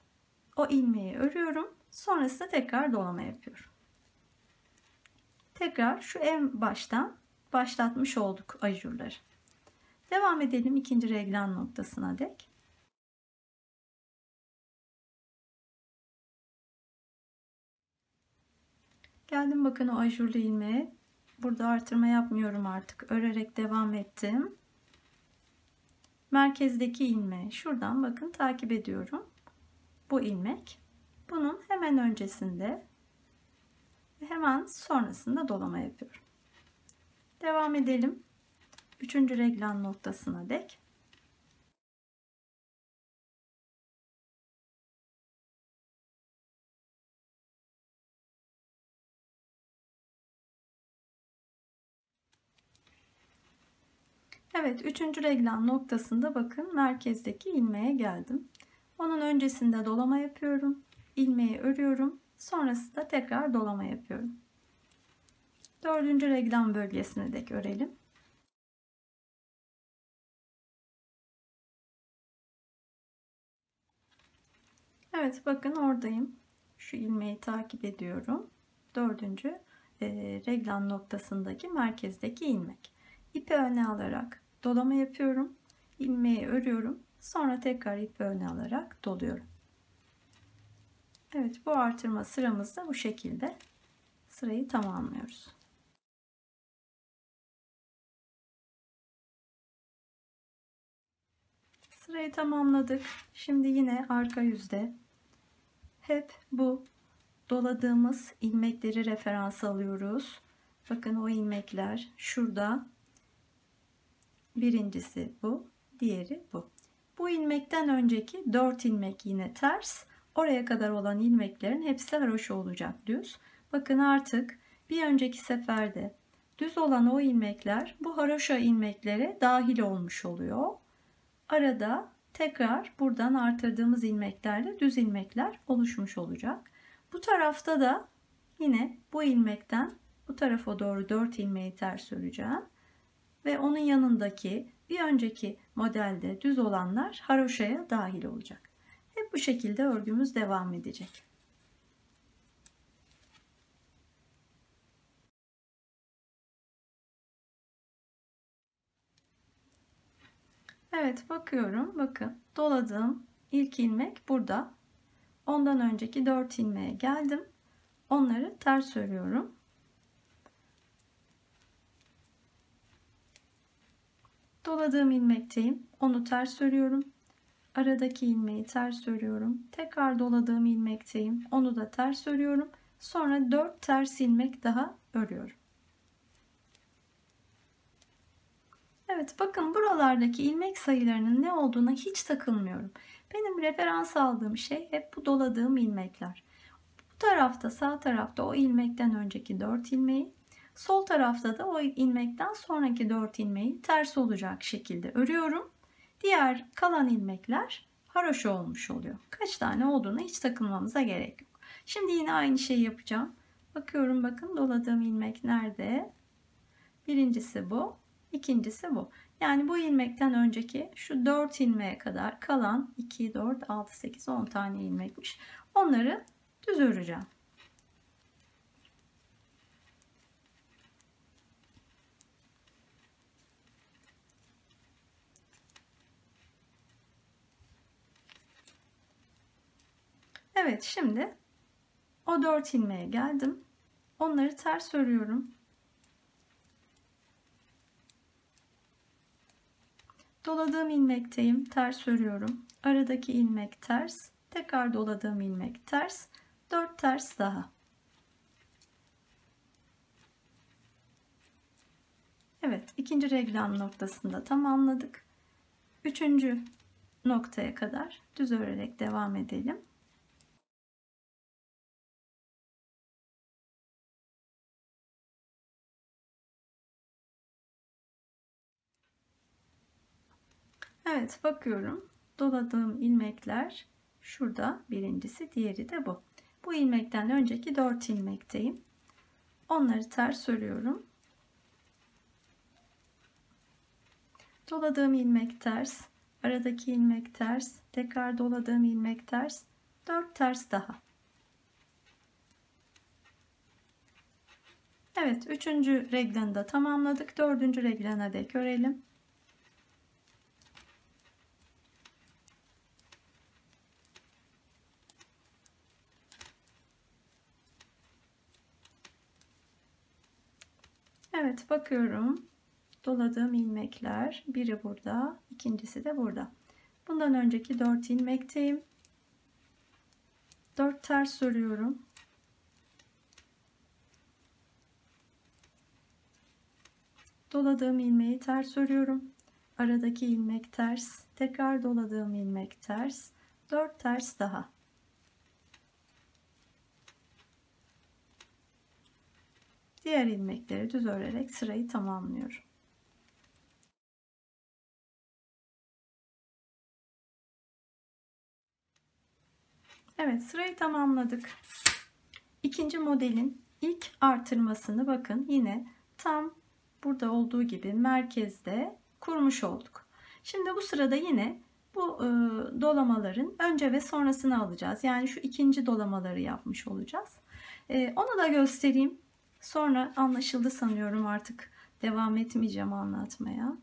O ilmeği örüyorum. Sonrasında tekrar dolama yapıyorum. Tekrar şu en baştan başlatmış olduk ajurları. Devam edelim ikinci reglan noktasına dek. Geldim, bakın o ajurlu ilmeğe. Burada artırma yapmıyorum artık. Örerek devam ettim. Merkezdeki ilmeği şuradan bakın takip ediyorum. Bu ilmek. Bunun hemen öncesinde ve hemen sonrasında dolama yapıyorum. Devam edelim. Üçüncü reglan noktasına dek. Evet, üçüncü reglan noktasında bakın merkezdeki ilmeğe geldim. Onun öncesinde dolama yapıyorum. İlmeği örüyorum. Sonrasında tekrar dolama yapıyorum. Dördüncü reglan bölgesine dek örelim. Evet, bakın oradayım. Şu ilmeği takip ediyorum. Dördüncü reglan noktasındaki merkezdeki ilmek. İpi öne alarak dolama yapıyorum. İlmeği örüyorum. Sonra tekrar ipi öne alarak doluyorum. Evet, bu artırma sıramızda bu şekilde sırayı tamamlıyoruz. Sırayı tamamladık. Şimdi yine arka yüzde hep bu doladığımız ilmekleri referans alıyoruz. Bakın o ilmekler şurada. Birincisi bu, diğeri bu. Bu ilmekten önceki 4 ilmek yine ters. Oraya kadar olan ilmeklerin hepsi haroşa olacak düz. Bakın artık bir önceki seferde düz olan o ilmekler bu haroşa ilmeklere dahil olmuş oluyor. Arada tekrar buradan artırdığımız ilmeklerle düz ilmekler oluşmuş olacak. Bu tarafta da yine bu ilmekten bu tarafa doğru 4 ilmeği ters öreceğim. Ve onun yanındaki bir önceki modelde düz olanlar haroşaya dahil olacak. Hep bu şekilde örgümüz devam edecek. Evet, bakıyorum. Bakın doladığım ilk ilmek burada. Ondan önceki 4 ilmeğe geldim. Onları ters örüyorum. Doladığım ilmekteyim. Onu ters örüyorum. Aradaki ilmeği ters örüyorum. Tekrar doladığım ilmekteyim. Onu da ters örüyorum. Sonra 4 ters ilmek daha örüyorum. Evet, bakın buralardaki ilmek sayılarının ne olduğuna hiç takılmıyorum. Benim referans aldığım şey hep bu doladığım ilmekler. Bu tarafta, sağ tarafta o ilmekten önceki 4 ilmeği, sol tarafta da o ilmekten sonraki 4 ilmeği ters olacak şekilde örüyorum. Diğer kalan ilmekler haroşa olmuş oluyor. Kaç tane olduğuna hiç takılmamıza gerek yok. Şimdi yine aynı şeyi yapacağım. Bakıyorum, bakın doladığım ilmek nerede? Birincisi bu, ikincisi bu. Yani bu ilmekten önceki şu 4 ilmeğe kadar kalan 2, 4, 6, 8, 10 tane ilmekmiş. Onları düz öreceğim. Evet, şimdi o 4 ilmeğe geldim. Onları ters örüyorum. Doladığım ilmekteyim, ters örüyorum. Aradaki ilmek ters, tekrar doladığım ilmek ters, 4 ters daha. Evet, ikinci reglam noktasında tamamladık. Üçüncü noktaya kadar düz örerek devam edelim. Evet, bakıyorum. Doladığım ilmekler şurada, birincisi, diğeri de bu. Bu ilmekten önceki 4 ilmekteyim. Onları ters örüyorum. Doladığım ilmek ters, aradaki ilmek ters, tekrar doladığım ilmek ters, 4 ters daha. Evet, üçüncü reglanı da tamamladık. Dördüncü reglana dek örelim. Evet, bakıyorum. Doladığım ilmekler, biri burada, ikincisi de burada. Bundan önceki 4 ilmekteyim. 4 ters örüyorum. Doladığım ilmeği ters örüyorum. Aradaki ilmek ters, tekrar doladığım ilmek ters, 4 ters daha. Diğer ilmekleri düz örerek sırayı tamamlıyorum. Evet, sırayı tamamladık. İkinci modelin ilk artırmasını bakın yine tam burada olduğu gibi merkezde kurmuş olduk. Şimdi bu sırada yine bu dolamaların önce ve sonrasını alacağız. Yani şu ikinci dolamaları yapmış olacağız. Onu da göstereyim. Sonra anlaşıldı sanıyorum, artık devam etmeyeceğim anlatmaya.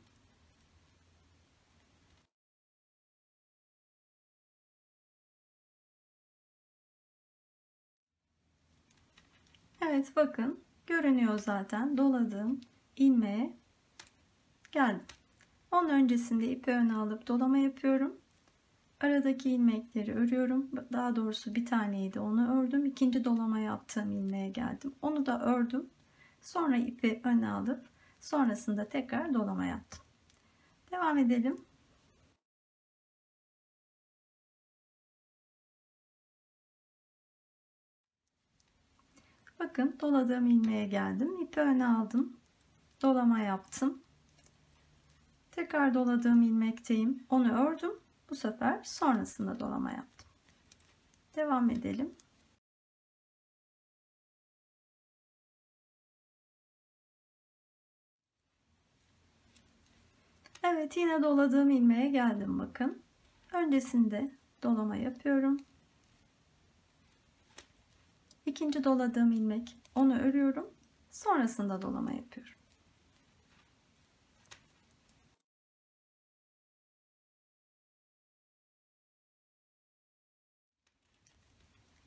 Evet, bakın görünüyor zaten, doladığım ilmeğe geldim. Onun öncesinde ipi öne alıp dolama yapıyorum. Aradaki ilmekleri örüyorum. Daha doğrusu bir taneydi, onu ördüm. İkinci dolama yaptığım ilmeğe geldim. Onu da ördüm. Sonra ipi öne alıp sonrasında tekrar dolama yaptım. Devam edelim. Bakın doladığım ilmeğe geldim. İpi öne aldım. Dolama yaptım. Tekrar doladığım ilmekteyim. Onu ördüm. Bu sefer sonrasında dolama yaptım. Devam edelim. Evet, yine doladığım ilmeğe geldim, bakın. Öncesinde dolama yapıyorum. İkinci doladığım ilmek, onu örüyorum. Sonrasında dolama yapıyorum.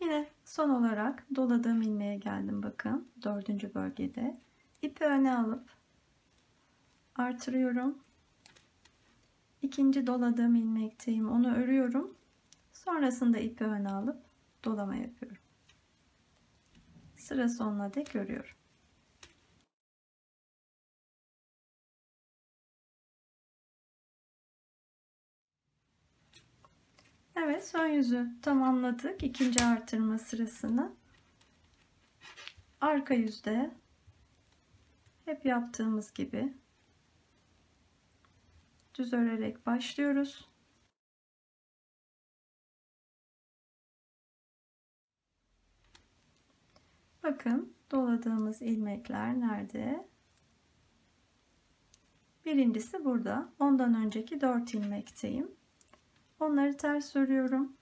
Yine son olarak doladığım ilmeğe geldim, bakın. Dördüncü bölgede. İpi öne alıp artırıyorum. İkinci doladığım ilmekteyim. Onu örüyorum. Sonrasında ipi öne alıp dolama yapıyorum. Sıra sonuna dek örüyorum. Evet, ön yüzü tamamladık. İkinci artırma sırasını. Arka yüzde hep yaptığımız gibi düz örerek başlıyoruz. Bakın doladığımız ilmekler nerede? Birincisi burada. Ondan önceki 4 ilmekteyim. Onları ters örüyorum.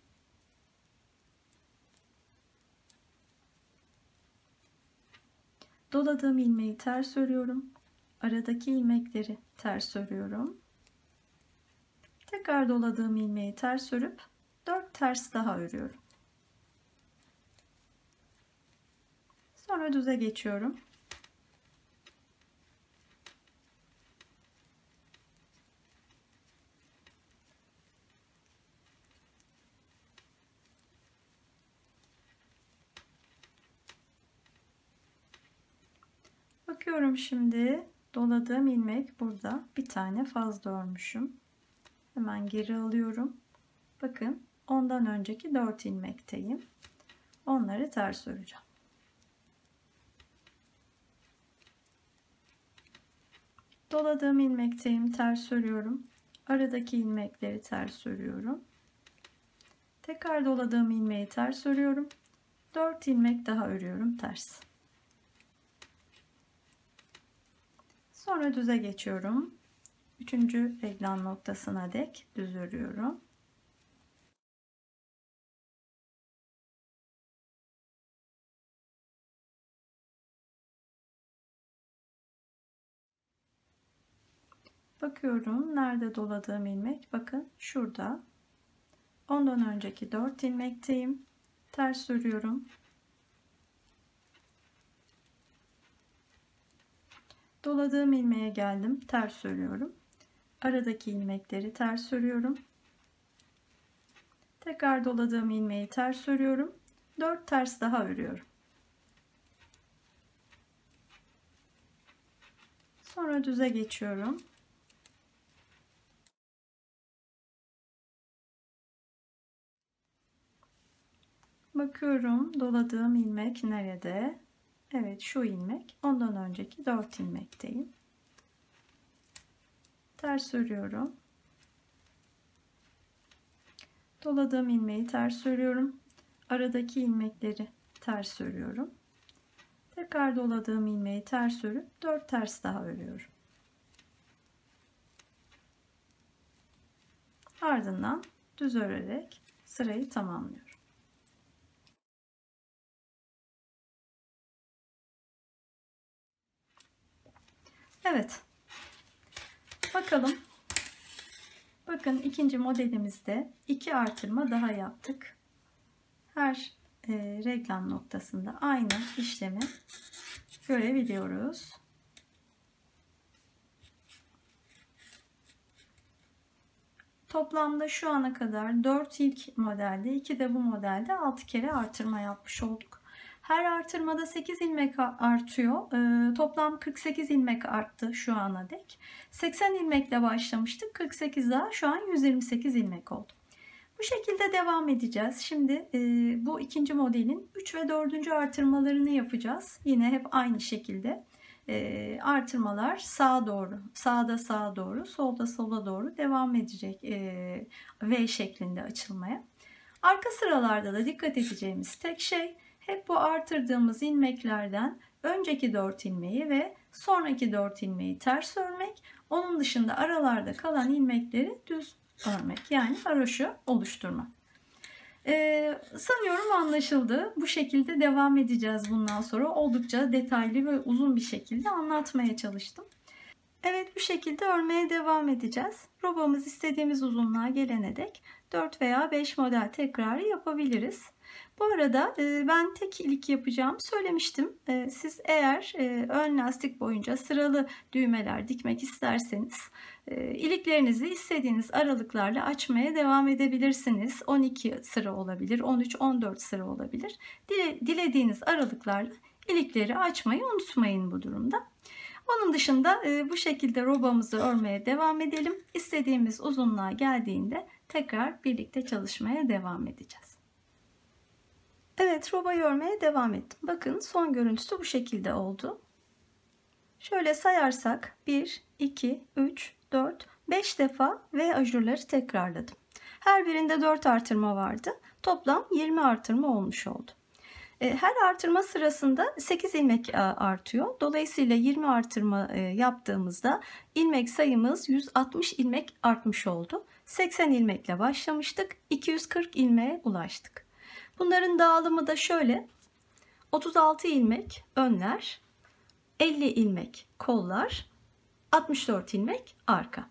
Doladığım ilmeği ters örüyorum. Aradaki ilmekleri ters örüyorum. Tekrar doladığım ilmeği ters örüp 4 ters daha örüyorum. Sonra düze geçiyorum. Bakıyorum şimdi doladığım ilmek burada. Bir tane fazla örmüşüm. Hemen geri alıyorum. Bakın ondan önceki 4 ilmekteyim. Onları ters öreceğim. Doladığım ilmekteyim, ters örüyorum. Aradaki ilmekleri ters örüyorum. Tekrar doladığım ilmeği ters örüyorum. 4 ilmek daha örüyorum ters. Sonra düze geçiyorum. 3. reglan noktasına dek düz örüyorum. Bakıyorum nerede doladığım ilmek. Bakın şurada. Ondan önceki 4 ilmekteyim. Ters örüyorum. Doladığım ilmeğe geldim. Ters örüyorum. Aradaki ilmekleri ters örüyorum. Tekrar doladığım ilmeği ters örüyorum. 4 ters daha örüyorum. Sonra düze geçiyorum. Bakıyorum doladığım ilmek nerede? Evet, şu ilmek. Ondan önceki 4 ilmekteyim. Ters örüyorum. Doladığım ilmeği ters örüyorum. Aradaki ilmekleri ters örüyorum. Tekrar doladığım ilmeği ters örüp 4 ters daha örüyorum. Ardından düz örerek sırayı tamamlıyorum. Evet. Bakalım. Bakın ikinci modelimizde 2 artırma daha yaptık. Her reglam noktasında aynı işlemi görebiliyoruz. Toplamda şu ana kadar 4 ilk modelde, 2 de bu modelde 6 kere artırma yapmış olduk. Her artırmada 8 ilmek artıyor. Toplam 48 ilmek arttı şu ana dek. 80 ilmekle başlamıştık. 48 daha, şu an 128 ilmek oldu. Bu şekilde devam edeceğiz. Şimdi bu ikinci modelin 3 ve 4. artırmalarını yapacağız. Yine hep aynı şekilde artırmalar sağa doğru, sağda sağa doğru, solda sola doğru devam edecek V şeklinde açılmaya. Arka sıralarda da dikkat edeceğimiz tek şey hep bu artırdığımız ilmeklerden önceki 4 ilmeği ve sonraki 4 ilmeği ters örmek. Onun dışında aralarda kalan ilmekleri düz örmek, yani haroşa oluşturmak. Sanıyorum anlaşıldı. Bu şekilde devam edeceğiz bundan sonra. Oldukça detaylı ve uzun bir şekilde anlatmaya çalıştım. Evet, bu şekilde örmeye devam edeceğiz. Robamız istediğimiz uzunluğa gelene dek 4 veya 5 model tekrarı yapabiliriz. Bu arada ben tek ilik yapacağım söylemiştim. Siz eğer ön lastik boyunca sıralı düğmeler dikmek isterseniz iliklerinizi istediğiniz aralıklarla açmaya devam edebilirsiniz. 12 sıra olabilir, 13-14 sıra olabilir. Dilediğiniz aralıklarla ilikleri açmayı unutmayın bu durumda. Onun dışında bu şekilde robamızı örmeye devam edelim. İstediğimiz uzunluğa geldiğinde tekrar birlikte çalışmaya devam edeceğiz. Evet, robayı örmeye devam ettim. Bakın son görüntüsü bu şekilde oldu. Şöyle sayarsak 1, 2, 3, 4, 5 defa V ajurları tekrarladım. Her birinde 4 artırma vardı. Toplam 20 artırma olmuş oldu. Her artırma sırasında 8 ilmek artıyor. Dolayısıyla 20 artırma yaptığımızda ilmek sayımız 160 ilmek artmış oldu. 80 ilmekle başlamıştık. 240 ilmeğe ulaştık. Bunların dağılımı da şöyle: 36 ilmek önler, 50 ilmek kollar, 64 ilmek arka.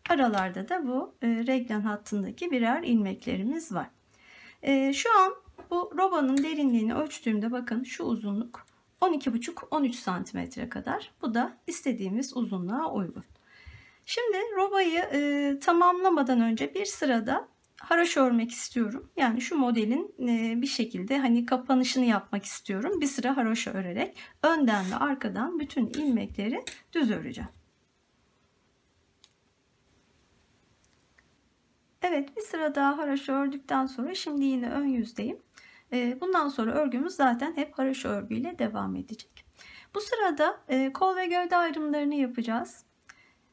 Aralarda da bu reglen hattındaki birer ilmeklerimiz var. Şu an bu robanın derinliğini ölçtüğümde bakın şu uzunluk 12,5-13 santimetre kadar. Bu da istediğimiz uzunluğa uygun. Şimdi robayı tamamlamadan önce bir sırada haroşa örmek istiyorum. Yani şu modelin bir şekilde hani kapanışını yapmak istiyorum. Bir sıra haroşa örerek önden ve arkadan bütün ilmekleri düz öreceğim. Evet, bir sıra daha haroşa ördükten sonra şimdi yine ön yüzdeyim. Bundan sonra örgümüz zaten hep haroşa örgüyle devam edecek. Bu sırada kol ve gövde ayrımlarını yapacağız.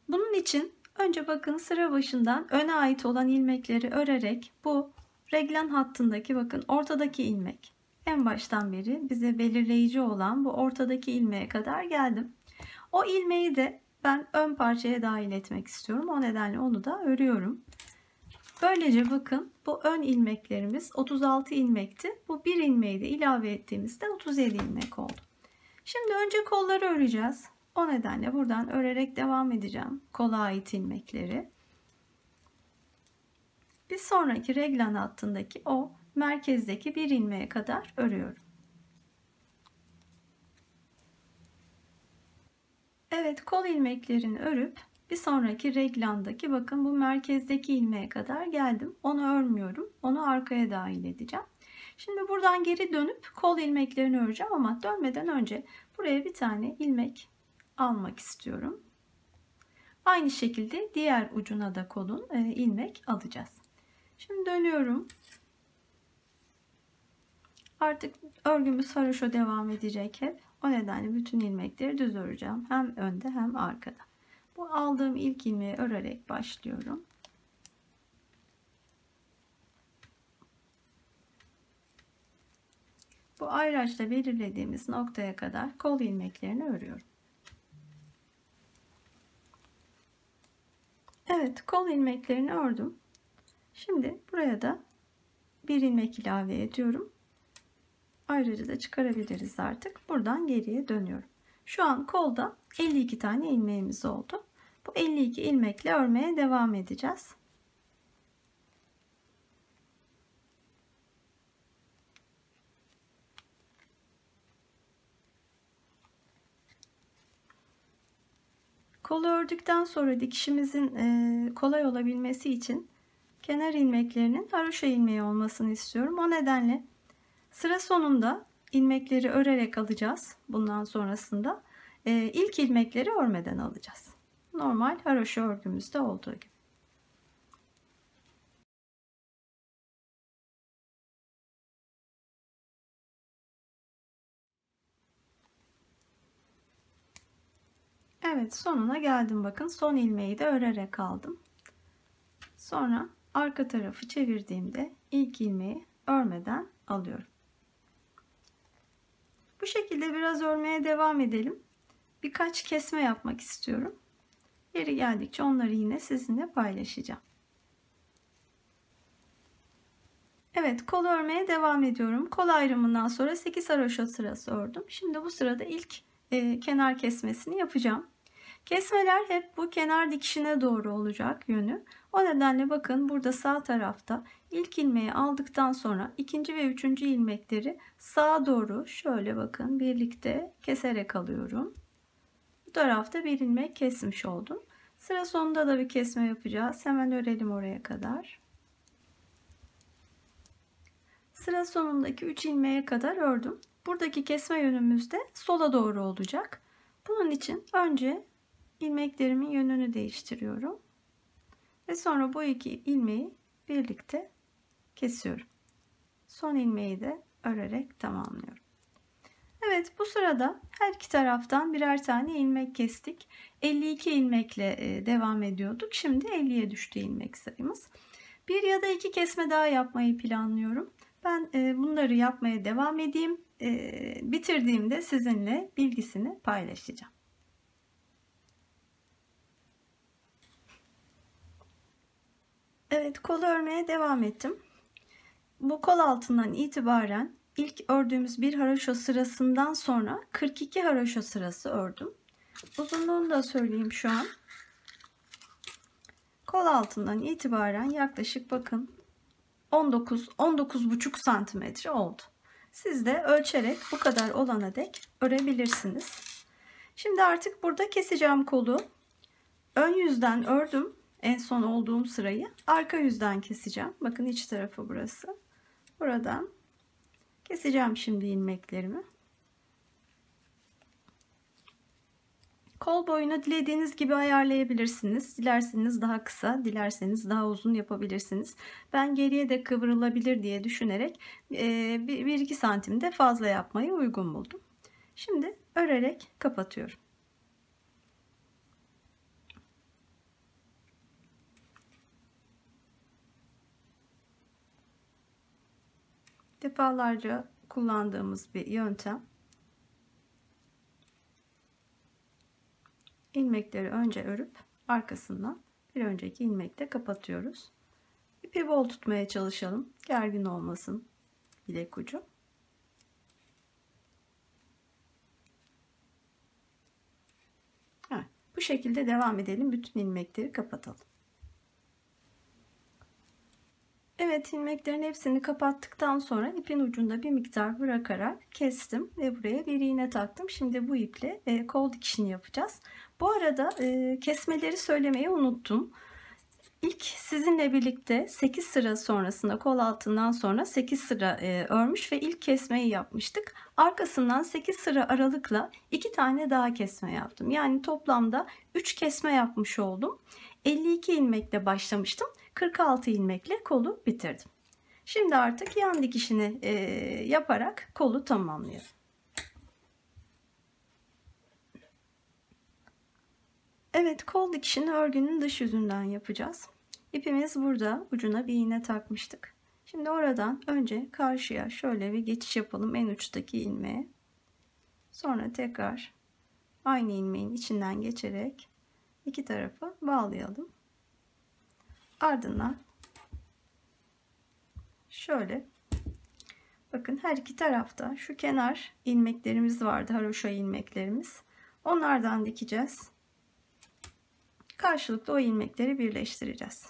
Bunun için önce bakın sıra başından öne ait olan ilmekleri örerek bu reglen hattındaki bakın ortadaki ilmek, en baştan beri bize belirleyici olan bu ortadaki ilmeğe kadar geldim. O ilmeği de ben ön parçaya dahil etmek istiyorum. O nedenle onu da örüyorum. Böylece bakın bu ön ilmeklerimiz 36 ilmekti. Bu bir ilmeği de ilave ettiğimizde 37 ilmek oldu. Şimdi önce kolları öreceğiz. O nedenle buradan örerek devam edeceğim kola ait ilmekleri. Bir sonraki reglen hattındaki o merkezdeki bir ilmeğe kadar örüyorum. Evet, kol ilmeklerini örüp bir sonraki reglandaki bakın bu merkezdeki ilmeğe kadar geldim. Onu örmüyorum. Onu arkaya dahil edeceğim. Şimdi buradan geri dönüp kol ilmeklerini öreceğim ama dönmeden önce buraya bir tane ilmek almak istiyorum. Aynı şekilde diğer ucuna da kolun ilmek alacağız. Şimdi dönüyorum. Artık örgümüz haroşa devam edecek hep. O nedenle bütün ilmekleri düz öreceğim. Hem önde hem arkada. Bu aldığım ilk ilmeği örerek başlıyorum. Bu ayraçla belirlediğimiz noktaya kadar kol ilmeklerini örüyorum. Evet, kol ilmeklerini ördüm. Şimdi buraya da bir ilmek ilave ediyorum. Ayrıca da çıkarabiliriz artık. Buradan geriye dönüyorum. Şu an kolda 52 tane ilmeğimiz oldu. Bu 52 ilmekle örmeye devam edeceğiz. Kolu ördükten sonra dikişimizin kolay olabilmesi için kenar ilmeklerinin haroşa ilmeği olmasını istiyorum. O nedenle sıra sonunda ilmekleri örerek alacağız. Bundan sonrasında ilk ilmekleri örmeden alacağız. Normal haroşa örgümüzde olduğu gibi. Evet, sonuna geldim. Bakın son ilmeği de örerek aldım. Sonra arka tarafı çevirdiğimde ilk ilmeği örmeden alıyorum. Bu şekilde biraz örmeye devam edelim. Birkaç kesme yapmak istiyorum. Yeri geldikçe onları yine sizinle paylaşacağım. Evet, kol örmeye devam ediyorum. Kol ayrımından sonra 8 haroşa sırası ördüm. Şimdi bu sırada ilk kenar kesmesini yapacağım. Kesmeler hep bu kenar dikişine doğru olacak yönü. O nedenle bakın burada sağ tarafta ilk ilmeği aldıktan sonra ikinci ve üçüncü ilmekleri sağa doğru şöyle bakın birlikte keserek alıyorum. Bu tarafta bir ilmek kesmiş oldum. Sıra sonunda da bir kesme yapacağız. Hemen örelim oraya kadar. Sıra sonundaki 3 ilmeğe kadar ördüm. Buradaki kesme yönümüz de sola doğru olacak. Bunun için önce ilmeklerimin yönünü değiştiriyorum. Ve sonra bu iki ilmeği birlikte kesiyorum. Son ilmeği de örerek tamamlıyorum. Evet, bu sırada her iki taraftan birer tane ilmek kestik. 52 ilmekle devam ediyorduk. Şimdi 50'ye düştü ilmek sayımız. Bir ya da iki kesme daha yapmayı planlıyorum. Ben bunları yapmaya devam edeyim. Bitirdiğimde sizinle bilgisini paylaşacağım. Evet, kolu örmeye devam ettim. Bu kol altından itibaren ilk ördüğümüz bir haroşa sırasından sonra 42 haroşa sırası ördüm. Uzunluğunu da söyleyeyim şu an. Kol altından itibaren yaklaşık bakın 19-19,5 santimetre oldu. Siz de ölçerek bu kadar olana dek örebilirsiniz. Şimdi artık burada keseceğim kolu. Ön yüzden ördüm. En son olduğum sırayı arka yüzden keseceğim. Bakın iç tarafı burası. Buradan keseceğim şimdi ilmeklerimi. Kol boyunu dilediğiniz gibi ayarlayabilirsiniz. Dilerseniz daha kısa, dilerseniz daha uzun yapabilirsiniz. Ben geriye de kıvrılabilir diye düşünerek 1-2 santim de fazla yapmayı uygun buldum. Şimdi örerek kapatıyorum. Defalarca kullandığımız bir yöntem. İlmekleri önce örüp arkasından bir önceki ilmekle kapatıyoruz. İpi bol tutmaya çalışalım. Gergin olmasın bilek ucu. Evet, bu şekilde devam edelim. Bütün ilmekleri kapatalım. Evet, ilmeklerin hepsini kapattıktan sonra ipin ucunda bir miktar bırakarak kestim ve buraya bir iğne taktım. Şimdi bu iple kol dikişini yapacağız. Bu arada kesmeleri söylemeyi unuttum. İlk sizinle birlikte 8 sıra sonrasında kol altından sonra 8 sıra örmüş ve ilk kesmeyi yapmıştık. Arkasından 8 sıra aralıkla 2 tane daha kesme yaptım. Yani toplamda 3 kesme yapmış oldum. 52 ilmekle başlamıştım. 46 ilmekle kolu bitirdim. Şimdi artık yan dikişini yaparak kolu tamamlıyorum. Evet, kol dikişini örgünün dış yüzünden yapacağız. İpimiz burada, ucuna bir iğne takmıştık. Şimdi oradan önce karşıya şöyle bir geçiş yapalım en uçtaki ilmeğe. Sonra tekrar aynı ilmeğin içinden geçerek iki tarafı bağlayalım. Ardından şöyle bakın, her iki tarafta şu kenar ilmeklerimiz vardı, haroşa ilmeklerimiz. Onlardan dikeceğiz. Karşılıklı o ilmekleri birleştireceğiz.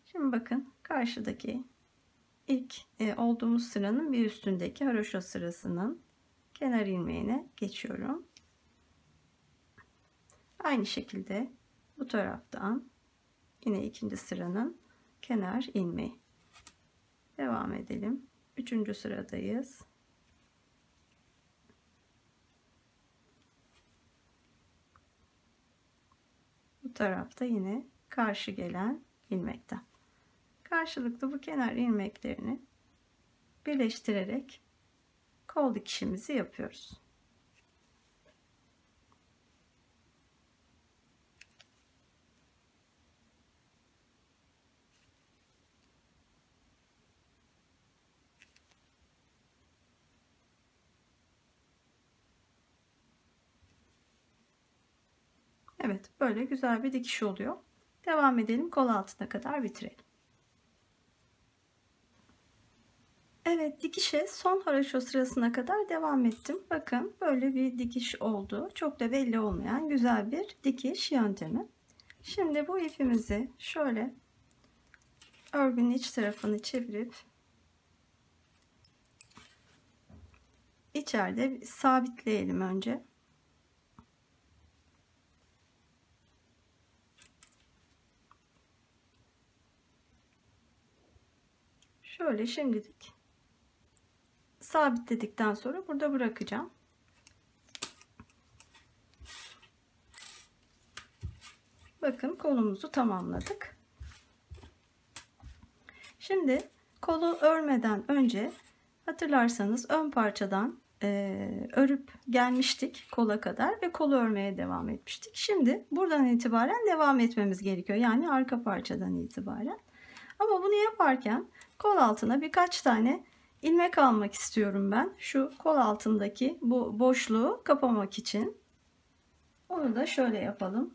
Şimdi bakın, karşıdaki ilk olduğumuz sıranın bir üstündeki haroşa sırasının kenar ilmeğine geçiyorum. Aynı şekilde bu taraftan yine ikinci sıranın kenar ilmeği. Devam edelim. Üçüncü sıradayız. Bu tarafta yine karşı gelen ilmekten. Karşılıklı bu kenar ilmeklerini birleştirerek kol dikişimizi yapıyoruz. Evet, böyle güzel bir dikiş oluyor. Devam edelim, kol altına kadar bitirelim. Evet, dikişe son haraşo sırasına kadar devam ettim. Bakın böyle bir dikiş oldu. Çok da belli olmayan güzel bir dikiş yöntemi. Şimdi bu ipimizi şöyle örgünün iç tarafını çevirip içeride sabitleyelim önce. Şöyle şimdilik sabitledikten sonra burada bırakacağım. Bakın kolumuzu tamamladık. Şimdi kolu örmeden önce hatırlarsanız ön parçadan örüp gelmiştik kola kadar ve kolu örmeye devam etmiştik. Şimdi buradan itibaren devam etmemiz gerekiyor. Yani arka parçadan itibaren. Ama bunu yaparken kol altına birkaç tane ilmek almak istiyorum ben. Şu kol altındaki bu boşluğu kapamak için. Onu da şöyle yapalım.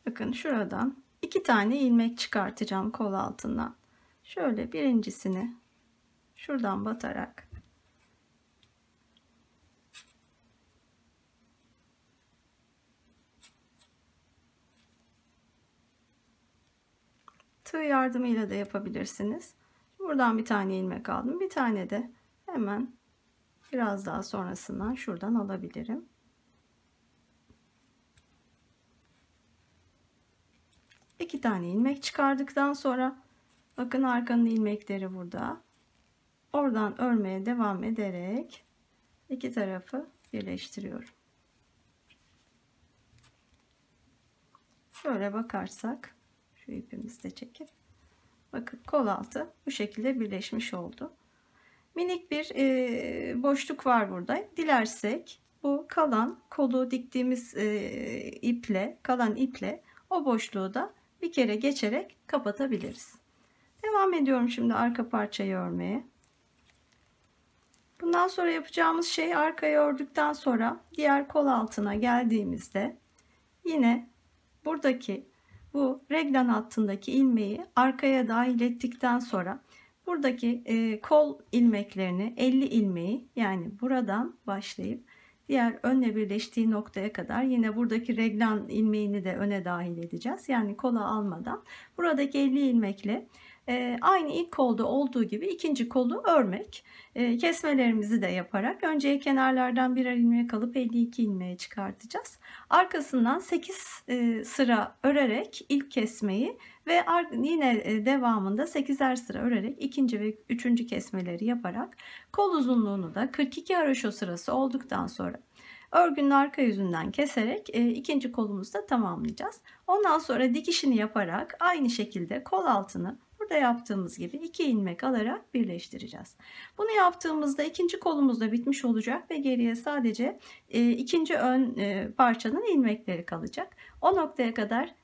Bakın şuradan 2 tane ilmek çıkartacağım kol altından. Şöyle birincisini şuradan batarak tığ yardımıyla da yapabilirsiniz. Buradan bir tane ilmek aldım. Bir tane de hemen biraz daha sonrasından şuradan alabilirim. İki tane ilmek çıkardıktan sonra bakın arkanın ilmekleri burada. Oradan örmeye devam ederek iki tarafı birleştiriyorum. Şöyle bakarsak şu ipimizi de çekip bakın kol altı bu şekilde birleşmiş oldu. Minik bir boşluk var burada. Dilersek bu kalan kolu diktiğimiz kalan iple o boşluğu da bir kere geçerek kapatabiliriz. Devam ediyorum şimdi arka parçayı örmeye. Bundan sonra yapacağımız şey arkaya ördükten sonra diğer kol altına geldiğimizde yine buradaki bu reglan hattındaki ilmeği arkaya dahil ettikten sonra buradaki kol ilmeklerini 50 ilmeği yani buradan başlayıp diğer önle birleştiği noktaya kadar yine buradaki reglan ilmeğini de öne dahil edeceğiz. Yani kola almadan buradaki 50 ilmekle aynı ilk kolda olduğu gibi ikinci kolu örmek. Kesmelerimizi de yaparak önce kenarlardan birer ilmek alıp 52 ilmeğe çıkartacağız. Arkasından 8 sıra örerek ilk kesmeyi ve yine devamında 8'er sıra örerek ikinci ve üçüncü kesmeleri yaparak kol uzunluğunu da 42 haroşo sırası olduktan sonra örgünün arka yüzünden keserek ikinci kolumuzu da tamamlayacağız. Ondan sonra dikişini yaparak aynı şekilde kol altını burada yaptığımız gibi 2 ilmek alarak birleştireceğiz. Bunu yaptığımızda ikinci kolumuz da bitmiş olacak ve geriye sadece ikinci ön parçanın ilmekleri kalacak. O noktaya kadar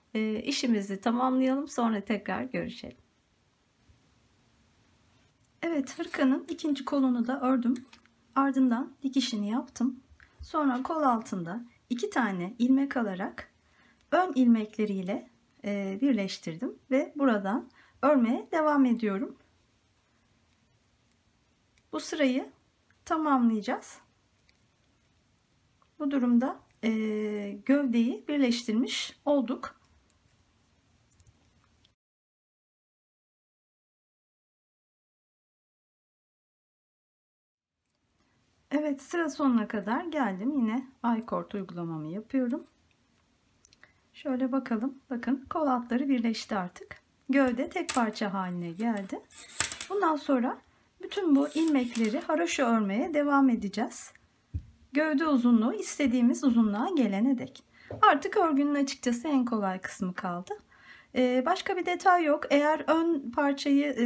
işimizi tamamlayalım, sonra tekrar görüşelim. Evet, hırkanın ikinci kolunu da ördüm. Ardından dikişini yaptım. Sonra kol altında 2 tane ilmek alarak ön ilmekleriyle birleştirdim ve buradan örmeye devam ediyorum. Bu sırayı tamamlayacağız. Bu durumda gövdeyi birleştirmiş olduk. Evet, sıra sonuna kadar geldim. Yine I-cord uygulamamı yapıyorum. Şöyle bakalım. Bakın kol altları birleşti artık. Gövde tek parça haline geldi. Bundan sonra bütün bu ilmekleri haroşa örmeye devam edeceğiz. Gövde uzunluğu istediğimiz uzunluğa gelene dek. Artık örgünün açıkçası en kolay kısmı kaldı. Başka bir detay yok. Eğer ön parçayı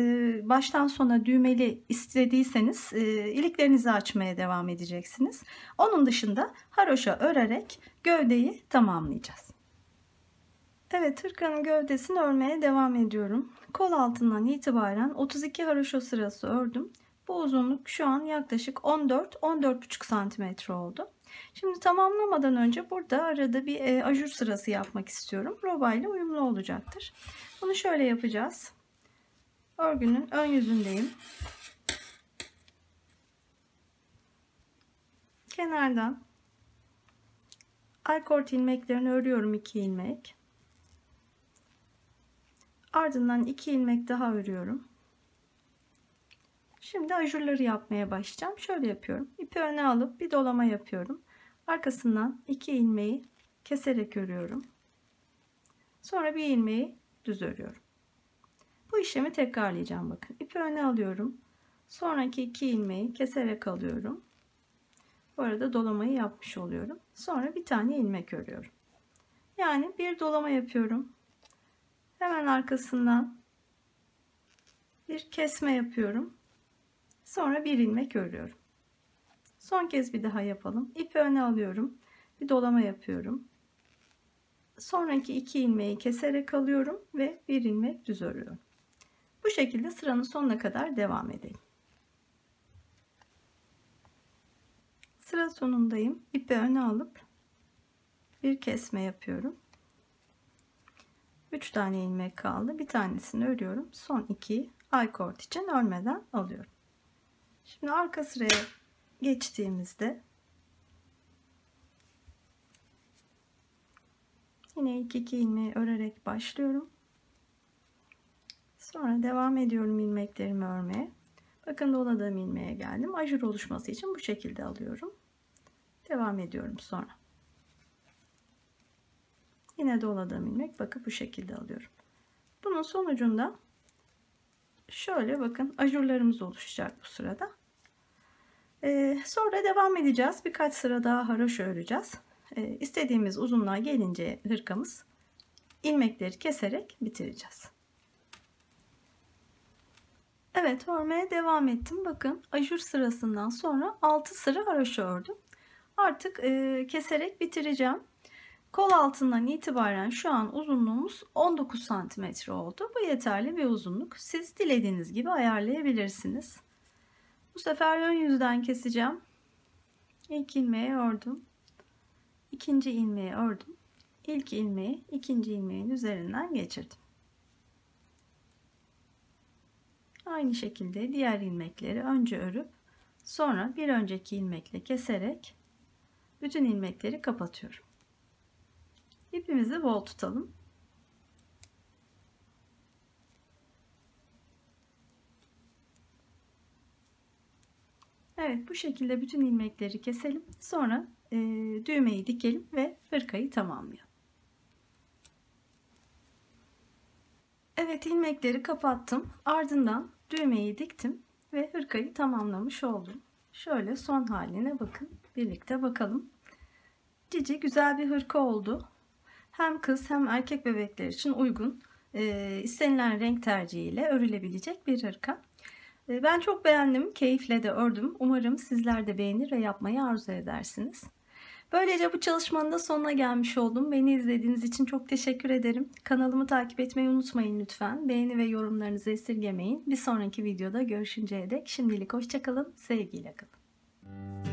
baştan sona düğmeli istediyseniz iliklerinizi açmaya devam edeceksiniz. Onun dışında haroşa örerek gövdeyi tamamlayacağız. Evet, hırkanın gövdesini örmeye devam ediyorum. Kol altından itibaren 32 haroşa sırası ördüm. Bu uzunluk şu an yaklaşık 14-14,5 santimetre oldu. Şimdi tamamlamadan önce burada arada bir ajur sırası yapmak istiyorum. Roba ile uyumlu olacaktır. Bunu şöyle yapacağız. Örgünün ön yüzündeyim. Kenardan alkort ilmeklerini örüyorum, 2 ilmek. Ardından 2 ilmek daha örüyorum. Şimdi ajurları yapmaya başlayacağım. Şöyle yapıyorum. İpi öne alıp bir dolama yapıyorum. Arkasından 2 ilmeği keserek örüyorum. Sonra bir ilmeği düz örüyorum. Bu işlemi tekrarlayacağım. Bakın, ipi öne alıyorum. Sonraki 2 ilmeği keserek alıyorum. Bu arada dolamayı yapmış oluyorum. Sonra bir tane ilmek örüyorum. Yani bir dolama yapıyorum. Hemen arkasından bir kesme yapıyorum. Sonra bir ilmek örüyorum. Son kez bir daha yapalım. İpi öne alıyorum. Bir dolama yapıyorum. Sonraki 2 ilmeği keserek alıyorum ve bir ilmek düz örüyorum. Bu şekilde sıranın sonuna kadar devam edelim. Sıra sonundayım. İpi öne alıp bir kesme yapıyorum. 3 tane ilmek kaldı. Bir tanesini örüyorum. Son 2'yi alkort için örmeden alıyorum. Şimdi arka sıraya geçtiğimizde yine ilk 2 ilmeği örerek başlıyorum. Sonra devam ediyorum ilmeklerimi örmeye. Bakın, doladığım ilmeğe geldim. Ajur oluşması için bu şekilde alıyorum. Devam ediyorum sonra. Yine doladığım ilmek, bakın bu şekilde alıyorum. Bunun sonucunda şöyle bakın, ajurlarımız oluşacak bu sırada. Sonra devam edeceğiz. Birkaç sıra daha haroşa öreceğiz. İstediğimiz uzunluğa gelince hırkamız, ilmekleri keserek bitireceğiz. Evet, örmeye devam ettim. Bakın, ajur sırasından sonra 6 sıra haroşa ördüm. Artık keserek bitireceğim. Kol altından itibaren şu an uzunluğumuz 19 santimetre oldu. Bu yeterli bir uzunluk. Siz dilediğiniz gibi ayarlayabilirsiniz. Bu sefer ön yüzden keseceğim. İlk ilmeği ördüm. İkinci ilmeği ördüm. İlk ilmeği ikinci ilmeğin üzerinden geçirdim. Aynı şekilde diğer ilmekleri önce örüp sonra bir önceki ilmekle keserek bütün ilmekleri kapatıyorum. İpimizi bol tutalım. Evet, bu şekilde bütün ilmekleri keselim. Sonra düğmeyi dikelim ve hırkayı tamamlayalım. Evet, ilmekleri kapattım. Ardından düğmeyi diktim ve hırkayı tamamlamış oldum. Şöyle son haline bakın. Birlikte bakalım. Cici güzel bir hırka oldu. Hem kız hem erkek bebekler için uygun, istenilen renk tercihiyle örülebilecek bir hırka. Ben çok beğendim. Keyifle de ördüm. Umarım sizler de beğenir ve yapmayı arzu edersiniz. Böylece bu çalışmanın da sonuna gelmiş oldum. Beni izlediğiniz için çok teşekkür ederim. Kanalımı takip etmeyi unutmayın lütfen. Beğeni ve yorumlarınızı esirgemeyin. Bir sonraki videoda görüşünceye dek şimdilik hoşça kalın. Sevgiyle kalın.